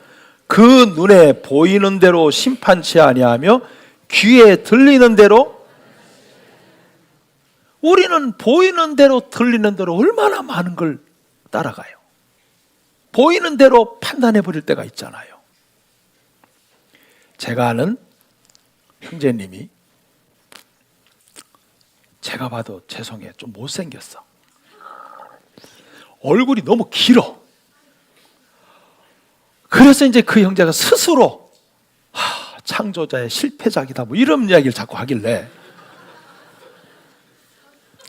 그 눈에 보이는 대로 심판치 아니하며 귀에 들리는 대로. 우리는 보이는 대로 들리는 대로 얼마나 많은 걸 따라가요. 보이는 대로 판단해 버릴 때가 있잖아요. 제가 아는 형제님이, 제가 봐도 죄송해, 좀 못생겼어. 얼굴이 너무 길어. 그래서 이제 그 형제가 스스로 창조자의 실패작이다 뭐 이런 이야기를 자꾸 하길래,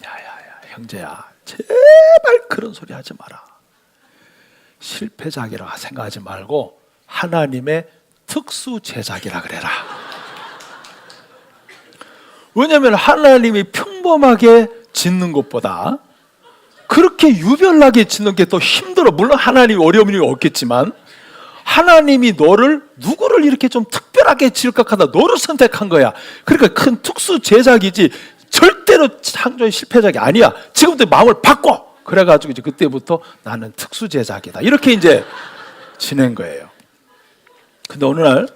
야야야 형제야, 제발 그런 소리 하지 마라. 실패작이라 생각하지 말고 하나님의 특수 제작이라 그래라. 왜냐하면 하나님이 평범하게 짓는 것보다 그렇게 유별나게 짓는 게 더 힘들어. 물론 하나님이 어려움이 없겠지만 하나님이 누구를 이렇게 좀 특별하게 지을까 하다 너를 선택한 거야. 그러니까 큰 특수 제작이지 절대로 창조의 실패작이 아니야. 지금부터 마음을 바꿔. 그래가지고 이제 그때부터 나는 특수 제작이다. 이렇게 이제 지낸 거예요. 근데 어느 날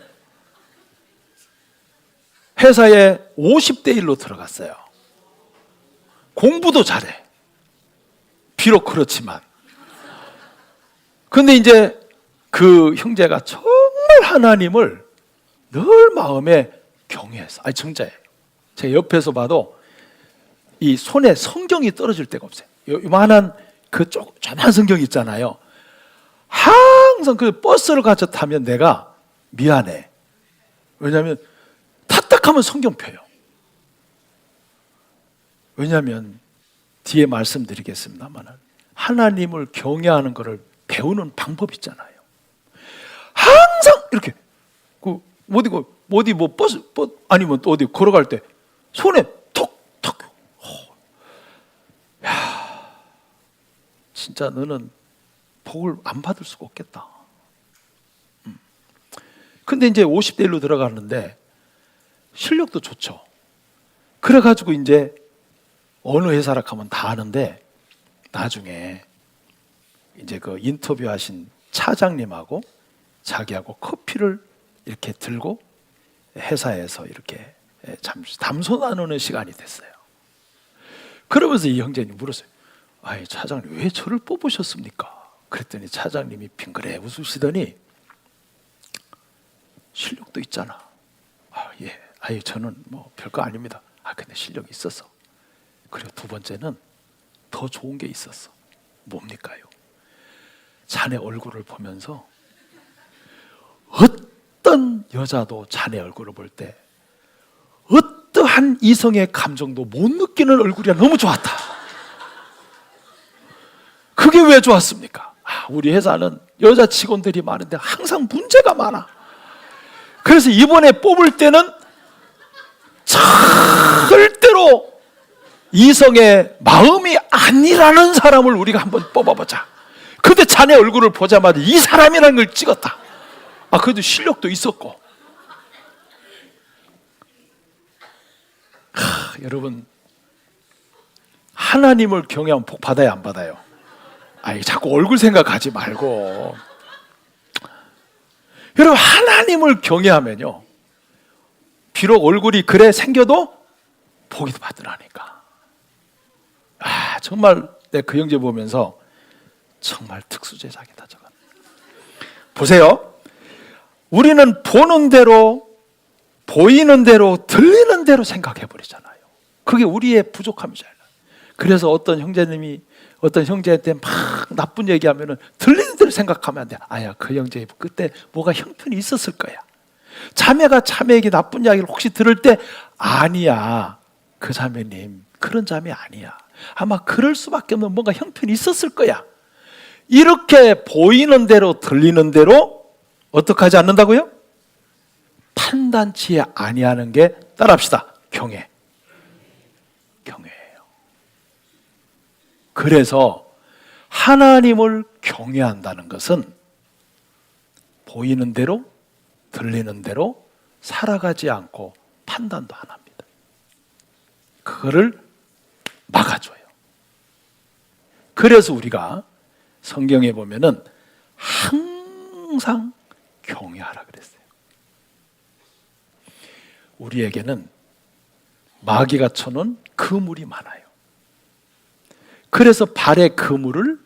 회사에 50대 1로 들어갔어요. 공부도 잘해. 비록 그렇지만. 근데 이제 그 형제가 정말 하나님을 늘 마음에 경외해서, 아니 정자예요. 제가 옆에서 봐도 이 손에 성경이 떨어질 데가 없어요. 요만한 그 조그만 성경 있잖아요. 항상 그 버스를 같이 타면 내가 미안해. 왜냐하면 탁탁하면 성경 펴요. 왜냐하면 뒤에 말씀드리겠습니다만 하나님을 경외하는 것을 배우는 방법 있잖아요. 항상 이렇게 어디 뭐 버스 아니면 또 어디 걸어갈 때 손에 톡톡. 야, 진짜 너는 복을 안 받을 수가 없겠다. 근데 이제 50대 1로 들어가는데 실력도 좋죠. 그래가지고 이제 어느 회사라 하면 다 아는데 나중에 이제 그 인터뷰하신 차장님하고 자기하고 커피를 이렇게 들고 회사에서 이렇게 잠시 담소 나누는 시간이 됐어요. 그러면서 이 형제님 물었어요. 아니 차장님 왜 저를 뽑으셨습니까? 그랬더니 차장님이 빙그레 웃으시더니 실력도 있잖아. 예. 아유 저는 뭐 별거 아닙니다. 근데 실력이 있었어. 그리고 두 번째는 더 좋은 게 있었어. 뭡니까요? 자네 얼굴을 보면서 어떤 여자도 자네 얼굴을 볼 때 어떠한 이성의 감정도 못 느끼는 얼굴이라 너무 좋았다. 그게 왜 좋았습니까? 우리 회사는 여자 직원들이 많은데 항상 문제가 많아. 그래서 이번에 뽑을 때는 절대로 이성의 마음이 아니라는 사람을 우리가 한번 뽑아보자. 근데 자네 얼굴을 보자마자 이 사람이라는 걸 찍었다. 그래도 실력도 있었고. 여러분, 하나님을 경외하면 복 받아야 안 받아요? 자꾸 얼굴 생각하지 말고. 여러분, 하나님을 경외하면요, 비록 얼굴이 그래 생겨도 복이 받으라니까. 정말 내 그 형제 보면서 정말 특수제작이다 저건. 보세요. 우리는 보는 대로, 보이는 대로, 들리는 대로 생각해 버리잖아요. 그게 우리의 부족함이잖아요. 그래서 어떤 형제님이 어떤 형제한테 막 나쁜 얘기하면은 들리는 대로 생각하면 안 돼. 그 형제 그때 뭐가 형편이 있었을 거야. 자매가 자매에게 나쁜 이야기를 혹시 들을 때, 아니야, 그 자매님 그런 자매 아니야, 아마 그럴 수밖에 없는 뭔가 형편이 있었을 거야. 이렇게 보이는 대로 들리는 대로 어떻게 하지 않는다고요? 판단치 아니하는 게, 따라합시다, 경외예요. 그래서 하나님을 경외한다는 것은 보이는 대로 들리는 대로 살아가지 않고 판단도 안 합니다. 그거를 막아줘요. 그래서 우리가 성경에 보면은 항상 경외하라 그랬어요. 우리에게는 마귀가 쳐놓은 그물이 많아요. 그래서 발에 그물을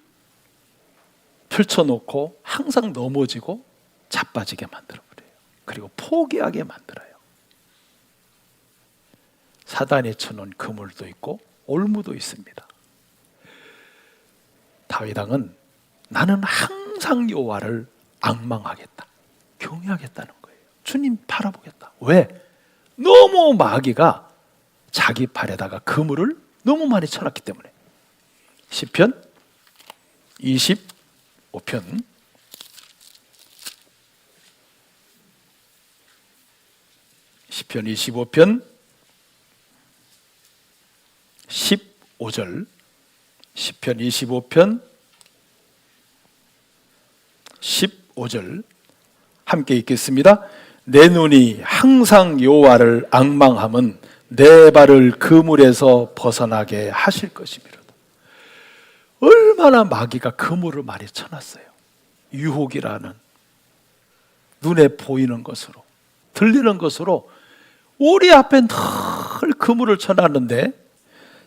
펼쳐놓고 항상 넘어지고 자빠지게 만들어버려요. 그리고 포기하게 만들어요. 사단이 쳐놓은 그물도 있고 올무도 있습니다. 다윗 왕은 나는 항상 여호와를 앙망하겠다, 경외하겠다는 거예요. 주님 바라보겠다. 왜? 너무 마귀가 자기 발에다가 그물을 너무 많이 쳐놨기 때문에. 시편 25편 15절, 시편 25편 15절 함께 읽겠습니다. 내 눈이 항상 여호와를 앙망함은 내 발을 그물에서 벗어나게 하실 것이미로다. 얼마나 마귀가 그물을 많이 쳐놨어요. 유혹이라는 눈에 보이는 것으로, 들리는 것으로 우리 앞에 늘 그물을 쳐놨는데,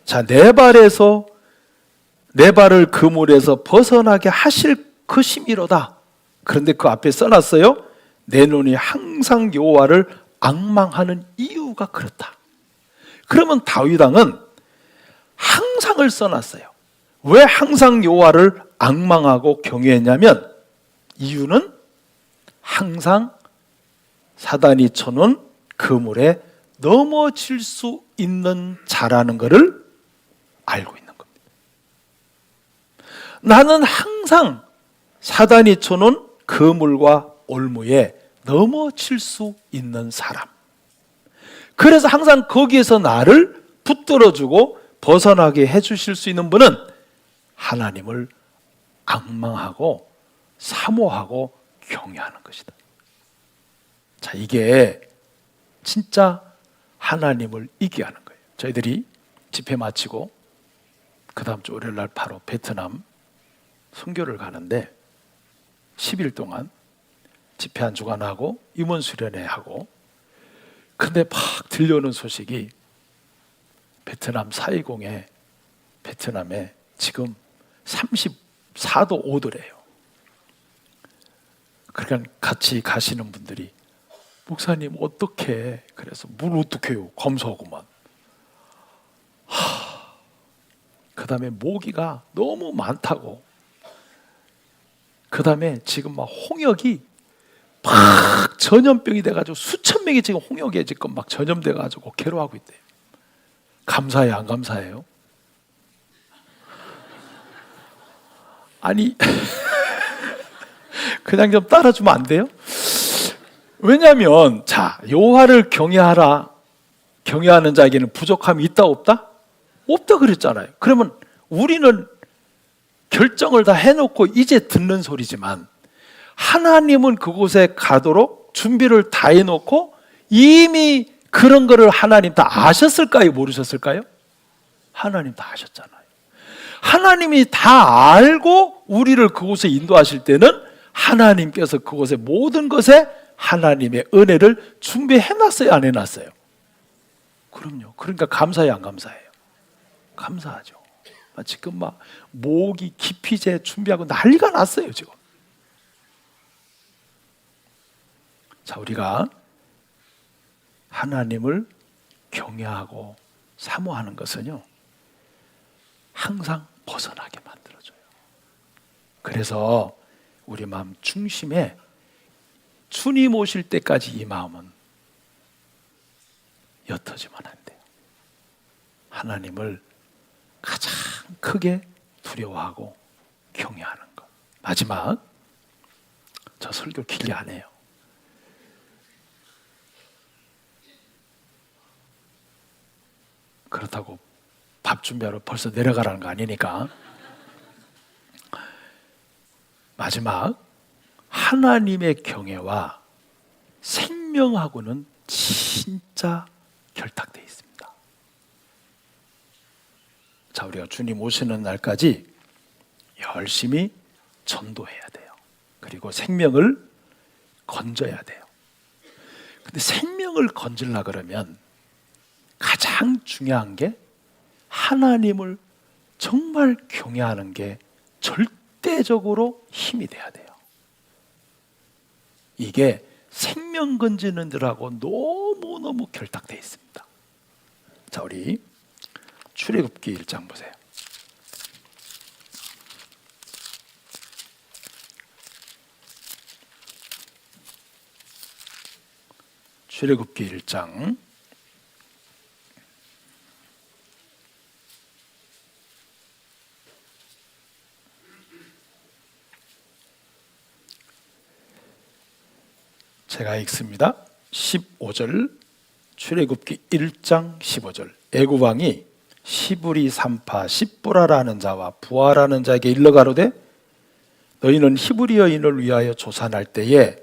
자, 내 발을 그물에서 벗어나게 하실 것이미로다. 그런데 그 앞에 써놨어요. 내 눈이 항상 여호와를 앙망하는 이유가 그렇다. 그러면 다윗 왕은 항상을 써놨어요. 왜 항상 여호와를 앙망하고 경외했냐면, 이유는 항상 사단이 쳐놓은 그물에 넘어질 수 있는 자라는 것을 알고 있는 겁니다. 나는 항상 사단이 쳐놓은 그물과 올무에 넘어질 수 있는 사람. 그래서 항상 거기에서 나를 붙들어주고 벗어나게 해주실 수 있는 분은 하나님을 앙망하고 사모하고 경외하는 것이다. 자, 이게 진짜 하나님을 이기게 하는 거예요. 저희들이 집회 마치고 그 다음 주 월요일 날 바로 베트남 선교를 가는데 10일 동안 집회 한 주간 하고 임원 수련회 하고, 근데 막 들려오는 소식이 베트남 사이공에, 베트남에 지금 34도 5도래요. 그러니까 같이 가시는 분들이, 목사님 어떻게, 그래서 뭘 어떻게 해요, 검소하고만. 그 다음에 모기가 너무 많다고. 그 다음에 지금 막 홍역이 막 전염병이 돼가지고 수천 명이 지금 홍역에 지금 막 전염돼가지고 괴로워하고 있대요. 감사해요, 안 감사해요? 아니 그냥 좀 따라주면 안 돼요? 왜냐하면 자, 여호와를 경외하라, 경외하는 자에게는 부족함이 있다 없다? 없다 그랬잖아요. 그러면 우리는 결정을 다 해놓고 이제 듣는 소리지만 하나님은 그곳에 가도록 준비를 다 해놓고 이미 그런 거를 하나님 다 아셨을까요? 모르셨을까요? 하나님 다 아셨잖아요. 하나님이 다 알고 우리를 그곳에 인도하실 때는 하나님께서 그곳에 모든 것에 하나님의 은혜를 준비해놨어요? 안 해놨어요? 그럼요. 그러니까 감사해요? 안 감사해요? 감사하죠. 지금 막 모기 기피제 준비하고 난리가 났어요 지금. 자, 우리가 하나님을 경외하고 사모하는 것은요 항상 벗어나게 만들어줘요. 그래서 우리 마음 중심에 주님 오실 때까지 이 마음은 옅어지면 안 돼요. 하나님을 가장 크게 두려워하고 경외하는 것. 마지막, 저 설교 길게 안 해요. 그렇다고 밥 준비하러 벌써 내려가라는 거 아니니까. 마지막, 하나님의 경외와 생명하고는 진짜 결탁되어 있습니다. 자, 우리가 주님 오시는 날까지 열심히 전도해야 돼요. 그리고 생명을 건져야 돼요. 근데 생명을 건지려 그러면 가장 중요한 게 하나님을 정말 경외하는 게 절대적으로 힘이 돼야 돼요. 이게 생명 건지는 들하고 너무너무 결탁되어 있습니다. 자, 우리 출애굽기 1장 보세요. 출애굽기 1장 제가 읽습니다. 15절, 출애굽기 1장 15절. 애굽 왕이 시브리 산파 십보라라는 자와 부하라는 자에게 일러 가로되 너희는 히브리 여인을 위하여 조산할 때에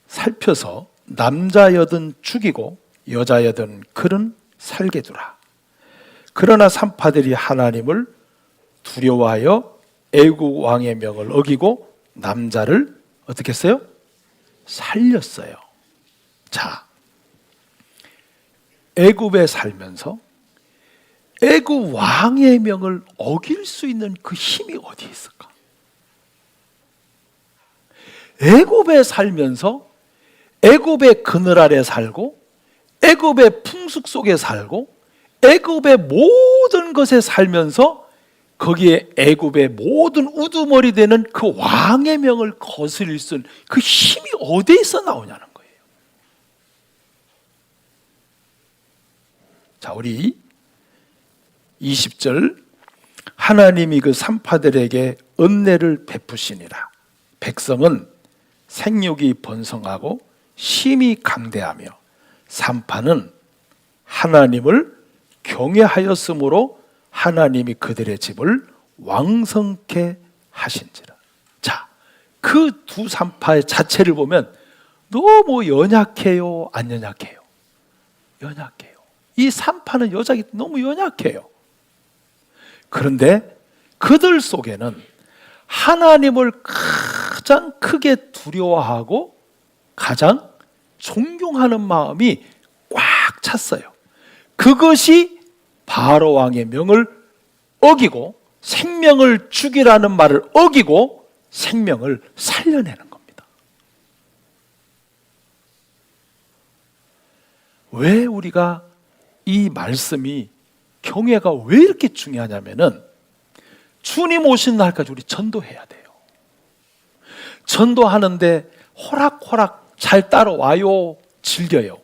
살펴서 남자여든 죽이고 여자여든 그는 살게 두라. 그러나 산파들이 하나님을 두려워하여 애굽 왕의 명을 어기고 남자를 어떻게 했어요? 살렸어요. 자, 애굽에 살면서 애굽 왕의 명을 어길 수 있는 그 힘이 어디에 있을까? 애굽에 살면서 애굽의 그늘 아래 살고 애굽의 풍습 속에 살고 애굽의 모든 것에 살면서 거기에 애굽의 모든 우두머리 되는 그 왕의 명을 거스릴 수 있는 그 힘이 어디에서 나오냐는 거예요. 자, 우리 20절, 하나님이 그 산파들에게 은혜를 베푸시니라. 백성은 생육이 번성하고 심히 강대하며 산파는 하나님을 경외하였으므로 하나님이 그들의 집을 왕성케 하신지라. 자, 그 두 산파의 자체를 보면 너무 연약해요? 안 연약해요? 연약해요. 이 산파는 여자기 너무 연약해요. 그런데 그들 속에는 하나님을 가장 크게 두려워하고 가장 존경하는 마음이 꽉 찼어요. 그것이 바로 왕의 명을 어기고 생명을 죽이라는 말을 어기고 생명을 살려내는 겁니다. 왜 우리가 이 말씀이 경외가 왜 이렇게 중요하냐면은 주님 오시는 날까지 우리 전도해야 돼요. 전도하는데 호락호락 잘 따라와요? 즐겨요?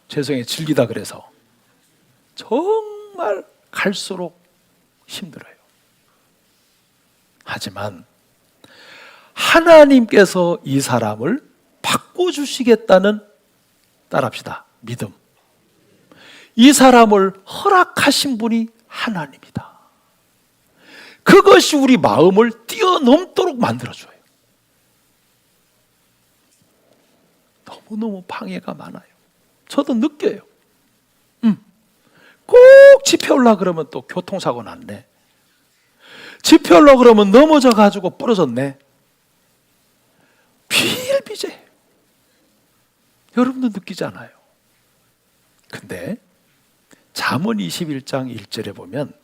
죄송해요, 즐기다 그래서 정말 갈수록 힘들어요. 하지만 하나님께서 이 사람을 바꿔주시겠다는, 따라합시다, 믿음. 이 사람을 허락하신 분이 하나님이다. 그것이 우리 마음을 뛰어넘도록 만들어줘요. 너무너무 방해가 많아요. 저도 느껴요. 꼭 집회 올라 그러면 또 교통사고 났네. 집회 올라 그러면 넘어져가지고 부러졌네. 비일비재. 여러분도 느끼지 않아요? 근데 잠언 21장 1절에 보면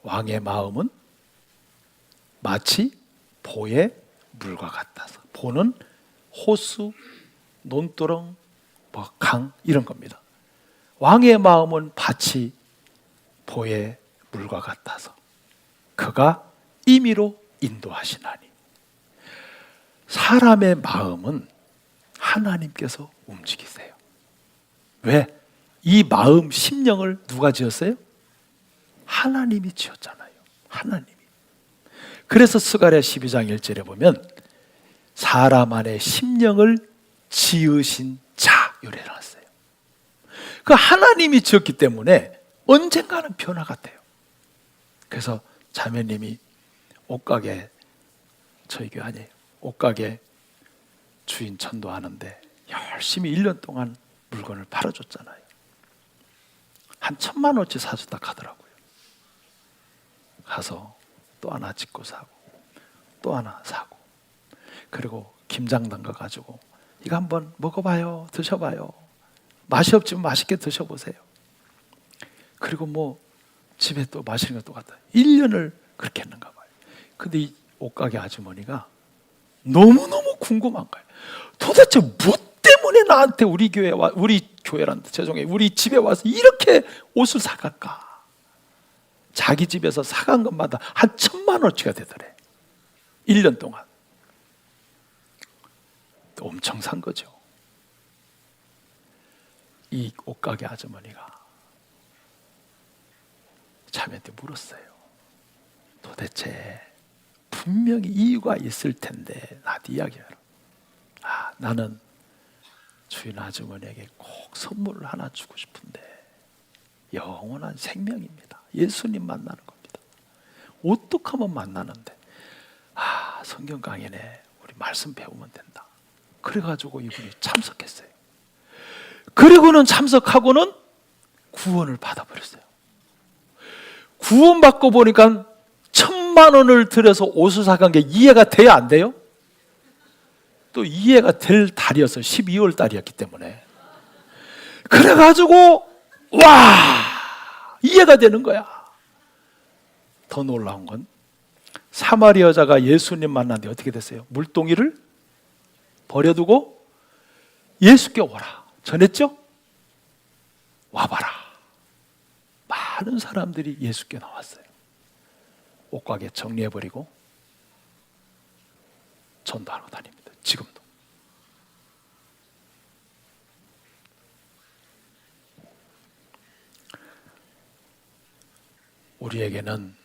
왕의 마음은 마치 보의 물과 같아서, 보는 호수, 논두렁, 강 이런 겁니다. 왕의 마음은 마치 보의 물과 같아서 그가 임의로 인도하시나니. 사람의 마음은 하나님께서 움직이세요. 왜? 이 마음, 심령을 누가 지었어요? 하나님이 지었잖아요. 하나님이. 그래서 스가랴 12장 1절에 보면 사람 안에 심령을 지으신 자 이래 놨어요. 그 하나님이 지었기 때문에 언젠가는 변화가 돼요. 그래서 자매님이 옷가게, 저희 교회 아니에요, 옷가게 주인 전도하는데 열심히 1년 동안 물건을 팔아줬잖아요. 한 1,000만 원치 사줬다 하더라고요. 가서 또 하나 짓고 사고 또 하나 사고, 그리고 김장 담가가지고 이거 한번 먹어봐요, 드셔봐요. 맛이 없지만 맛있게 드셔보세요. 그리고 뭐 집에 또 맛있는 것도 갖다 1년을 그렇게 했는가 봐요. 근데 이 옷가게 아주머니가 너무너무 궁금한 거예요. 도대체 뭐 때문에 나한테 우리 교회란다, 죄송해요, 우리 집에 와서 이렇게 옷을 사갈까? 자기 집에서 사간 것마다 한 1,000만 원치가 되더래. 1년 동안. 엄청 산 거죠. 이 옷가게 아주머니가 자매한테 물었어요. 도대체 분명히 이유가 있을 텐데 나한테 이야기해라. 나는 주인 아주머니에게 꼭 선물을 하나 주고 싶은데 영원한 생명입니다. 예수님 만나는 겁니다. 어떻게 하면 만나는데? 성경 강연에 우리 말씀 배우면 된다. 그래가지고 이분이 참석했어요. 그리고는 참석하고는 구원을 받아버렸어요. 구원받고 보니까 1,000만 원을 들여서 옷을 사간 게 이해가 돼야 안 돼요? 또 이해가 될 달이었어요. 12월 달이었기 때문에. 그래가지고 이해가 되는 거야. 더 놀라운 건 사마리아 여자가 예수님 만났는데 어떻게 됐어요? 물동이를 버려두고 예수께 오라 전했죠? 와봐라. 많은 사람들이 예수께 나왔어요. 옷가게 정리해버리고 전도하러 다닙니다. 지금도. 우리에게는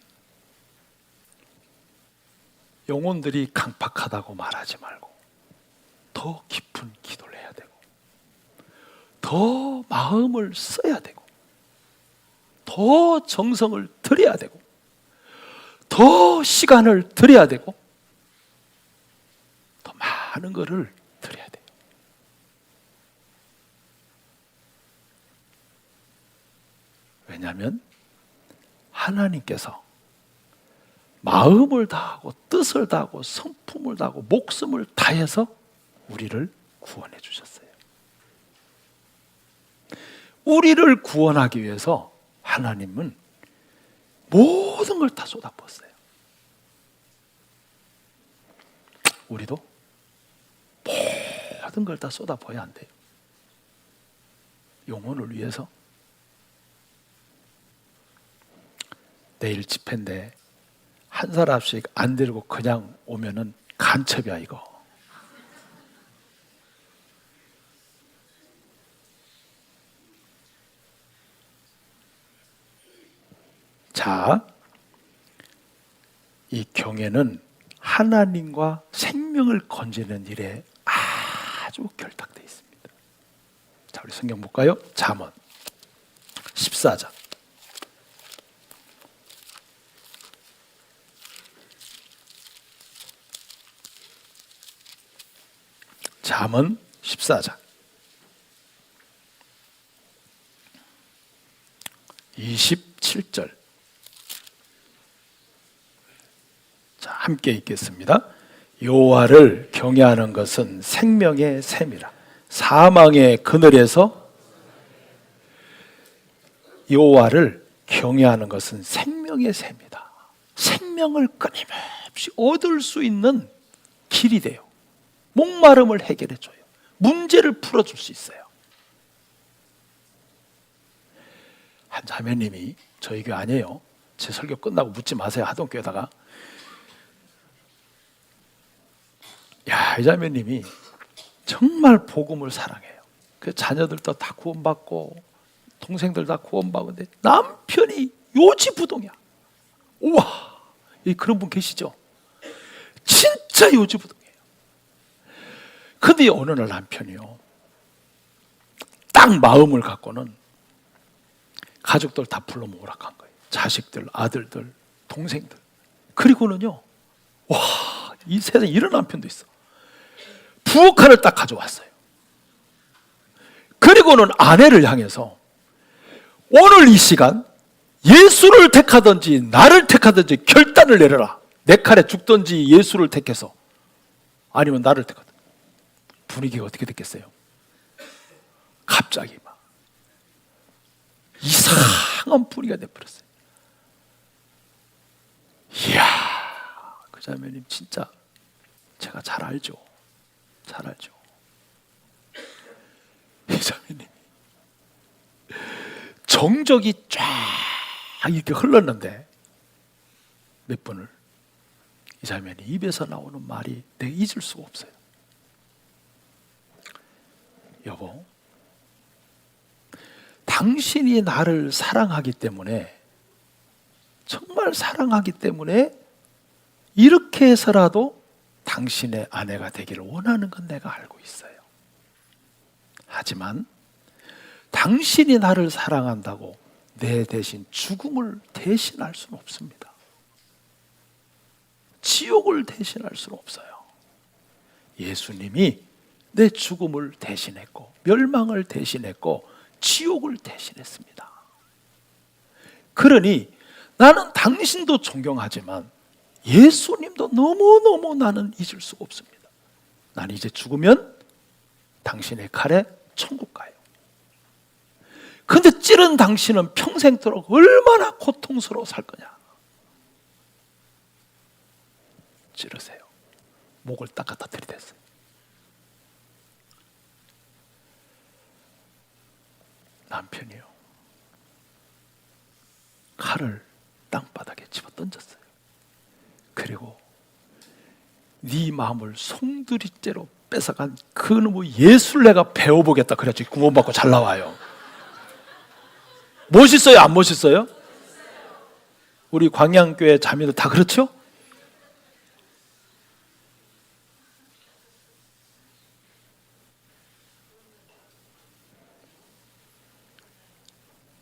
영혼들이 강팍하다고 말하지 말고 더 깊은 기도를 해야 되고 더 마음을 써야 되고 더 정성을 들여야 되고 더 시간을 들여야 되고 더 많은 것을 드려야 돼요. 왜냐하면 하나님께서 마음을 다하고 뜻을 다하고 성품을 다하고 목숨을 다해서 우리를 구원해 주셨어요. 우리를 구원하기 위해서 하나님은 모든 걸 다 쏟아부었어요. 우리도 모든 걸 다 쏟아부어야 안 돼요. 영혼을 위해서. 내일 집회인데 한 사람씩 안 들고 그냥 오면은 간첩이야 이거. 자, 이 경애는 하나님과 생명을 건지는 일에 아주 결탁되어 있습니다. 자, 우리 성경 볼까요? 잠언 14장. 잠언 14장 27절. 자, 함께 읽겠습니다. 여호와를 경외하는 것은 생명의 샘이라. 사망의 그늘에서 여호와를 경외하는 것은 생명의 샘이다. 생명을 끊임없이 얻을 수 있는 길이 돼요. 목마름을 해결해줘요. 문제를 풀어줄 수 있어요. 한 자매님이 저희 교회 아니에요. 제 설교 끝나고 묻지 마세요. 하던 교회다가 야, 이 자매님이 정말 복음을 사랑해요. 그 자녀들도 다 구원받고 동생들 다 구원받는데 남편이 요지부동이야. 우와, 그런 분 계시죠? 진짜 요지부동이에요. 근데 어느 날 남편이요, 딱 마음을 갖고는 가족들 다 불러 모으라 한 거예요. 자식들, 아들들, 동생들. 그리고는요, 와, 이 세상에 이런 남편도 있어. 부엌칼을 딱 가져왔어요. 그리고는 아내를 향해서 오늘 이 시간 예수를 택하든지 나를 택하든지 결단을 내려라. 내 칼에 죽든지 예수를 택해서, 아니면 나를 택하든지. 분위기가 어떻게 됐겠어요? 갑자기 막 이상한 분위기가 돼버렸어요. 이야, 그 자매님 진짜 제가 잘 알죠. 잘 알죠. 이 자매님 정적이 쫙 이렇게 흘렀는데 몇 분을, 이 자매님 입에서 나오는 말이 내가 잊을 수가 없어요. 여보, 당신이 나를 사랑하기 때문에, 정말 사랑하기 때문에 이렇게 해서라도 당신의 아내가 되기를 원하는 건 내가 알고 있어요. 하지만 당신이 나를 사랑한다고 내 대신 죽음을 대신할 수는 없습니다. 지옥을 대신할 수는 없어요. 예수님이 내 죽음을 대신했고 멸망을 대신했고 지옥을 대신했습니다. 그러니 나는 당신도 존경하지만 예수님도 너무너무 나는 잊을 수가 없습니다. 난 이제 죽으면 당신의 칼에 천국 가요. 근데 찌른 당신은 평생도록 얼마나 고통스러워 살 거냐. 찌르세요. 목을 딱 갖다 들이댔어요. 남편이요, 칼을 땅바닥에 집어 던졌어요. 그리고 네 마음을 송두리째로 뺏어간 그 놈의 예수를 내가 배워보겠다. 그래야지 구원받고 잘 나와요. 멋있어요? 안 멋있어요? 우리 광양교회 자매들 다 그렇죠?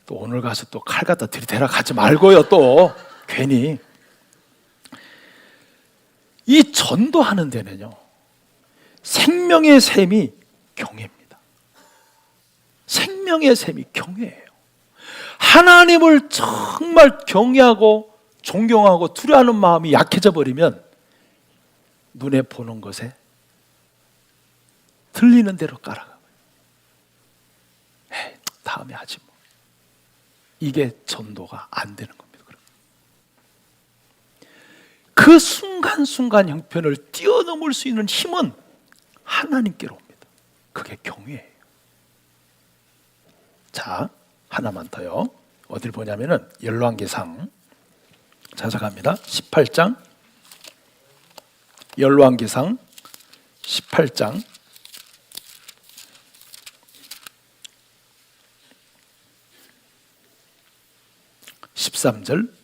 또 오늘 가서 또 칼 갖다 들이대라 가지 말고요. 또 괜히 이 전도하는 데는요, 생명의 샘이 경외입니다. 생명의 샘이 경외예요. 하나님을 정말 경외하고 존경하고 두려워하는 마음이 약해져 버리면 눈에 보는 것에 들리는 대로 깔아가요. 다음에 하지 뭐. 이게 전도가 안 되는 겁니다. 그 순간순간 형편을 뛰어넘을 수 있는 힘은 하나님께로 옵니다. 그게 경외예요. 자, 하나만 더요. 어딜 보냐면은 열왕기상 찾아갑니다. 18장, 열왕기상 18장 13절,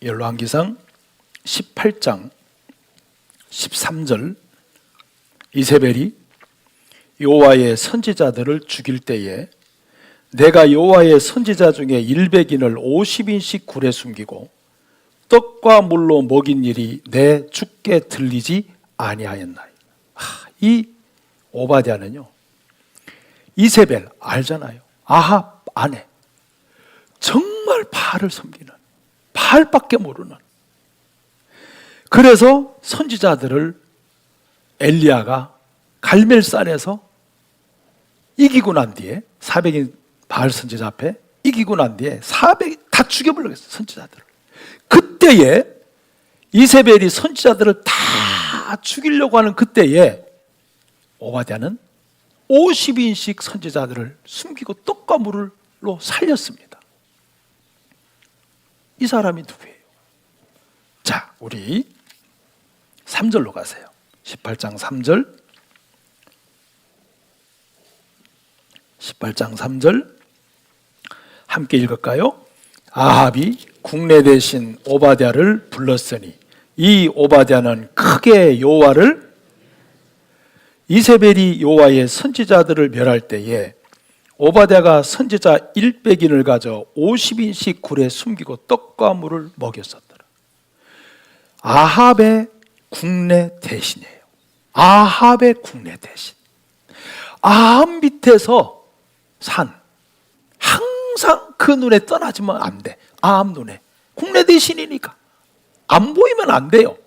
열왕기상 18장 13절 이세벨이 여호와의 선지자들을 죽일 때에 내가 여호와의 선지자 중에 100인을 50인씩 굴에 숨기고 떡과 물로 먹인 일이 내 주께 들리지 아니하였나이다. 이 오바댜는요, 이세벨 알잖아요. 아합 아내, 정말 바알을 섬기는, 바알밖에 모르는. 그래서 선지자들을 엘리야가 갈멜산에서 이기고 난 뒤에 400인 바알 선지자 앞에 이기고 난 뒤에 400 다 죽여버리겠어요, 선지자들을. 그때에 이세벨이 선지자들을 다 죽이려고 하는 그때에 오바댜는 50인씩 선지자들을 숨기고 떡과 물로 살렸습니다. 이 사람이 누구예요? 자, 우리 3절로 가세요. 18장 3절. 18장 3절 함께 읽을까요? 아합이 국내 대신 오바댜를 불렀으니 이 오바댜는 크게 여호와를, 이세벨이 여호와의 선지자들을 멸할 때에 오바댜가 선지자 100인을 가져 50인씩 굴에 숨기고 떡과 물을 먹였었더라. 아합의 국내 대신이에요. 아합의 국내 대신. 아합 밑에서 산, 항상 그 눈에 떠나지면 안 돼. 아합 눈에. 국내 대신이니까 안 보이면 안 돼요.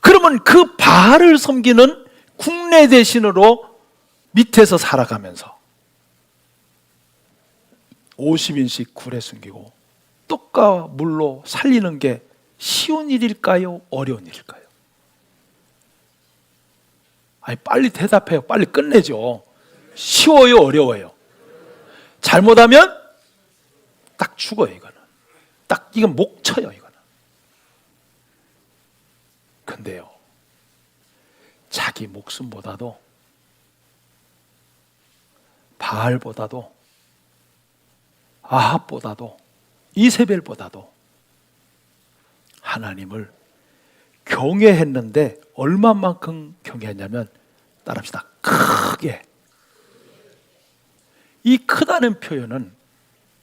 그러면 그 바알을 섬기는 국내 대신으로 밑에서 살아가면서 50인씩 굴에 숨기고 떡과 물로 살리는 게 쉬운 일일까요? 어려운 일일까요? 아니, 빨리 대답해요. 빨리 끝내죠. 쉬워요? 어려워요? 잘못하면 딱 죽어요. 이거는 딱, 이건 목 쳐요. 이거는. 근데요, 자기 목숨보다도, 바알보다도, 아합보다도, 이세벨보다도 하나님을 경외했는데 얼마만큼 경외했냐면, 따라합시다, 크게. 이 크다는 표현은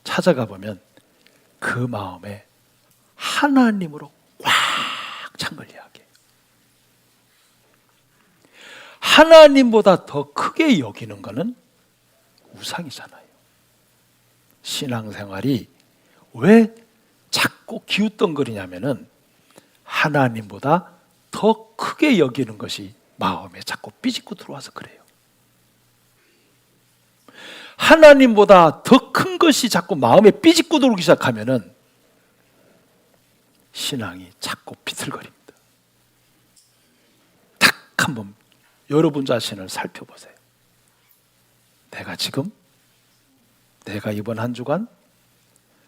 찾아가 보면 그 마음에 하나님으로 꽉 찬 걸 이야기해요. 하나님보다 더 크게 여기는 것은 우상이잖아요. 신앙생활이 왜 자꾸 기웃덩거리냐면은 하나님보다 더 크게 여기는 것이 마음에 자꾸 삐집고 들어와서 그래요. 하나님보다 더 큰 것이 자꾸 마음에 삐집고 들어오기 시작하면은 신앙이 자꾸 비틀거립니다. 딱 한번 여러분 자신을 살펴보세요. 내가 이번 한 주간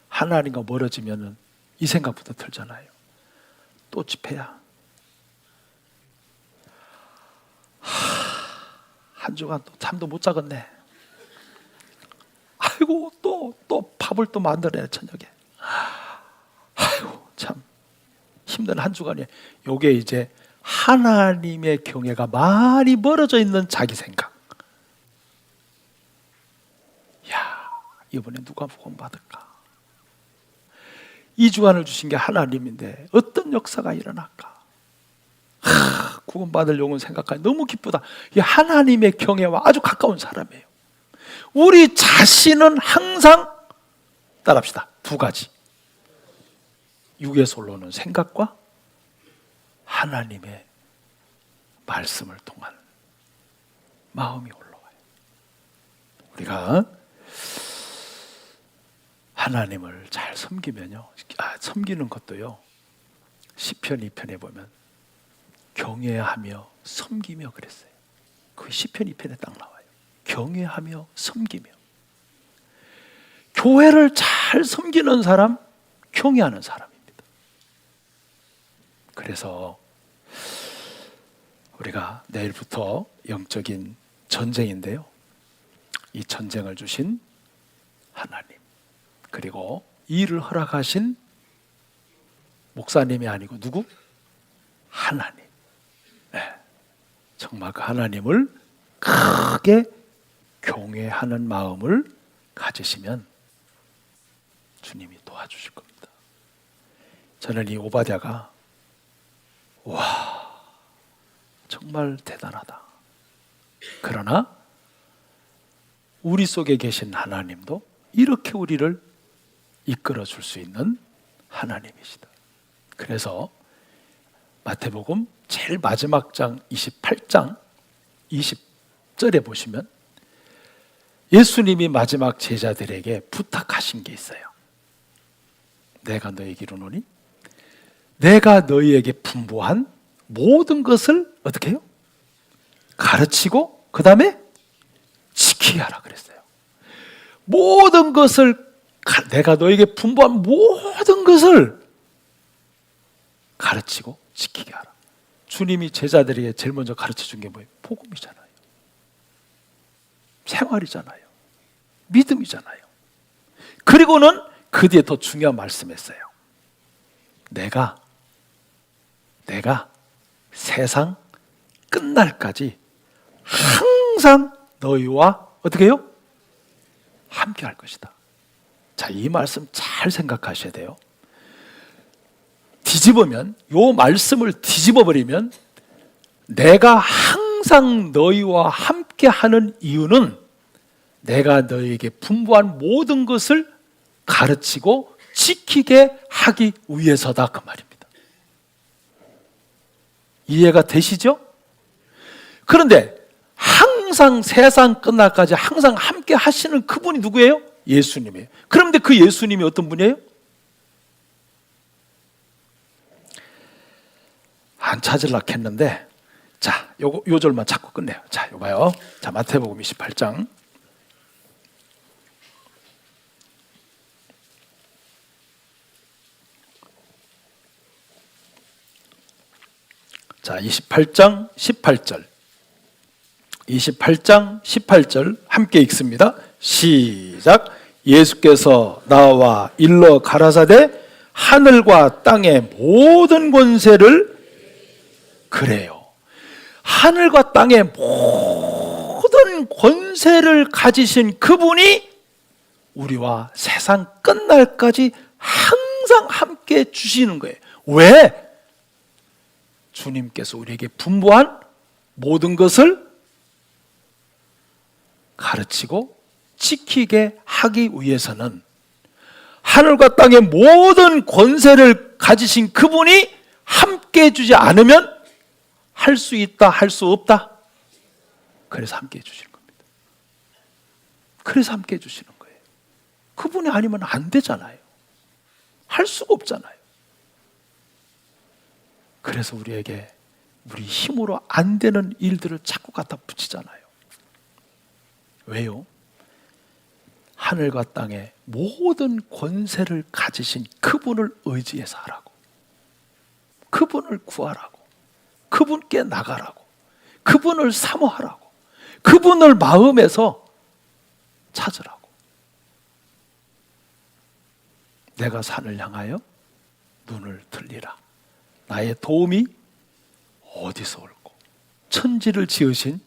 하나님과 멀어지면은 이 생각부터 들잖아요. 또 집회야. 한 주간 또 잠도 못 자겠네. 아이고, 또 밥을 또 만들어야 저녁에. 아이고, 참 힘든 한 주간이에요. 요게 이제 하나님의 경외가 많이 멀어져 있는 자기 생각. 야, 이번에 누가 구원 받을까? 이 주간을 주신 게 하나님인데 어떤 역사가 일어날까? 구원 받을 영혼 생각하니 너무 기쁘다. 이 하나님의 경외와 아주 가까운 사람이에요. 우리 자신은 항상, 따라합시다, 두 가지. 육에서 올라오는 생각과 하나님의 말씀을 통한 마음이 올라와요. 우리가 하나님을 잘 섬기면요, 섬기는 것도요, 시편 2편에 보면 경외하며 섬기며 그랬어요. 그 시편 2편에 딱 나와요. 경외하며 섬기며. 교회를 잘 섬기는 사람, 경외하는 사람입니다. 그래서 우리가 내일부터 영적인 전쟁인데요, 이 전쟁을 주신 하나님, 그리고 이를 허락하신 목사님이 아니고 누구? 하나님. 네. 정말 그 하나님을 크게 경외하는 마음을 가지시면 주님이 도와주실 겁니다. 저는 이 오바댜가 와, 정말 대단하다. 그러나 우리 속에 계신 하나님도 이렇게 우리를 이끌어 줄 수 있는 하나님이시다. 그래서 마태복음 제일 마지막 장 28장 20절에 보시면 예수님이 마지막 제자들에게 부탁하신 게 있어요. 내가 너에게 이르노니 내가 너희에게 분부한 모든 것을 어떻게 해요? 가르치고 그 다음에 지키게 하라 그랬어요. 모든 것을 내가 너에게 분부한 모든 것을 가르치고 지키게 하라. 주님이 제자들에게 제일 먼저 가르쳐 준 게 뭐예요? 복음이잖아요. 생활이잖아요. 믿음이잖아요. 그리고는 그 뒤에 더 중요한 말씀했어요. 내가 세상 끝날까지 항상 너희와 어떻게 해요? 함께 할 것이다. 자, 이 말씀 잘 생각하셔야 돼요. 뒤집으면, 이 말씀을 뒤집어 버리면 내가 항상 너희와 함께 하는 이유는 내가 너희에게 분부한 모든 것을 가르치고 지키게 하기 위해서다, 그 말입니다. 이해가 되시죠? 그런데 항상 세상 끝날까지 항상 함께 하시는 그분이 누구예요? 예수님이에요. 그런데 그 예수님이 어떤 분이에요? 안 찾으려고 했는데, 자, 요 절만 자꾸 끝내요. 자, 요 봐요. 자, 마태복음 28장. 자, 28장 18절. 28장 18절 함께 읽습니다. 시작. 예수께서 나와 일러 가라사대 하늘과 땅의 모든 권세를, 그래요, 하늘과 땅의 모든 권세를 가지신 그분이 우리와 세상 끝날까지 항상 함께 주시는 거예요. 왜? 주님께서 우리에게 분부한 모든 것을 가르치고 지키게 하기 위해서는 하늘과 땅의 모든 권세를 가지신 그분이 함께 해주지 않으면 할 수 있다, 할 수 없다. 그래서 함께 해주시는 겁니다. 그래서 함께 해주시는 거예요. 그분이 아니면 안 되잖아요. 할 수가 없잖아요. 그래서 우리에게 우리 힘으로 안 되는 일들을 자꾸 갖다 붙이잖아요. 왜요? 하늘과 땅의 모든 권세를 가지신 그분을 의지해서 하라고, 그분을 구하라고, 그분께 나가라고, 그분을 사모하라고, 그분을 마음에서 찾으라고. 내가 산을 향하여 눈을 들리라. 나의 도움이 어디서 올고 천지를 지으신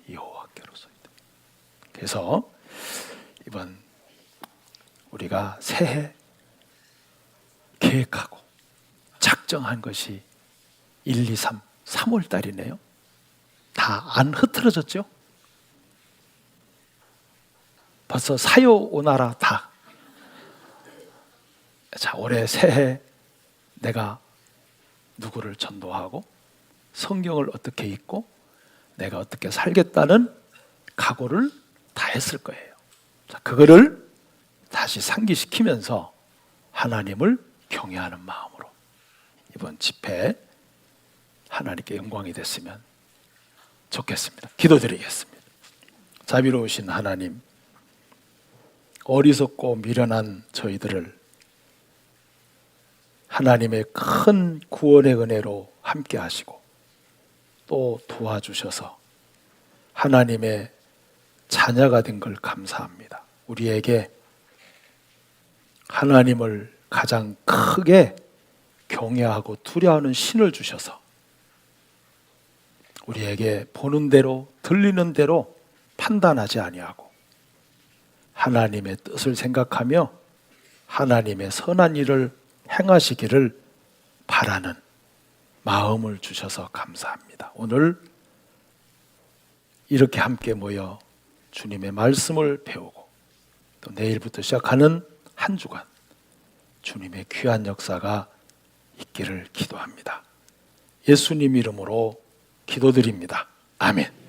여호와께로소이다. 그래서 이번 우리가 새해 계획하고 작정한 것이 1, 2, 3월 달이네요. 다 안 흐트러졌죠? 벌써 사요 오나라 다. 자, 올해 새해 내가 누구를 전도하고 성경을 어떻게 읽고 내가 어떻게 살겠다는 각오를 다 했을 거예요. 자, 그거를 다시 상기시키면서 하나님을 경외하는 마음으로 이번 집회 하나님께 영광이 됐으면 좋겠습니다. 기도드리겠습니다. 자비로우신 하나님, 어리석고 미련한 저희들을 하나님의 큰 구원의 은혜로 함께 하시고 또 도와주셔서 하나님의 자녀가 된 걸 감사합니다. 우리에게 하나님을 가장 크게 경외하고 두려워하는 신을 주셔서 우리에게 보는 대로 들리는 대로 판단하지 아니하고 하나님의 뜻을 생각하며 하나님의 선한 일을 행하시기를 바라는 마음을 주셔서 감사합니다. 오늘 이렇게 함께 모여 주님의 말씀을 배우고 또 내일부터 시작하는 한 주간 주님의 귀한 역사가 있기를 기도합니다. 예수님 이름으로 기도드립니다. 아멘.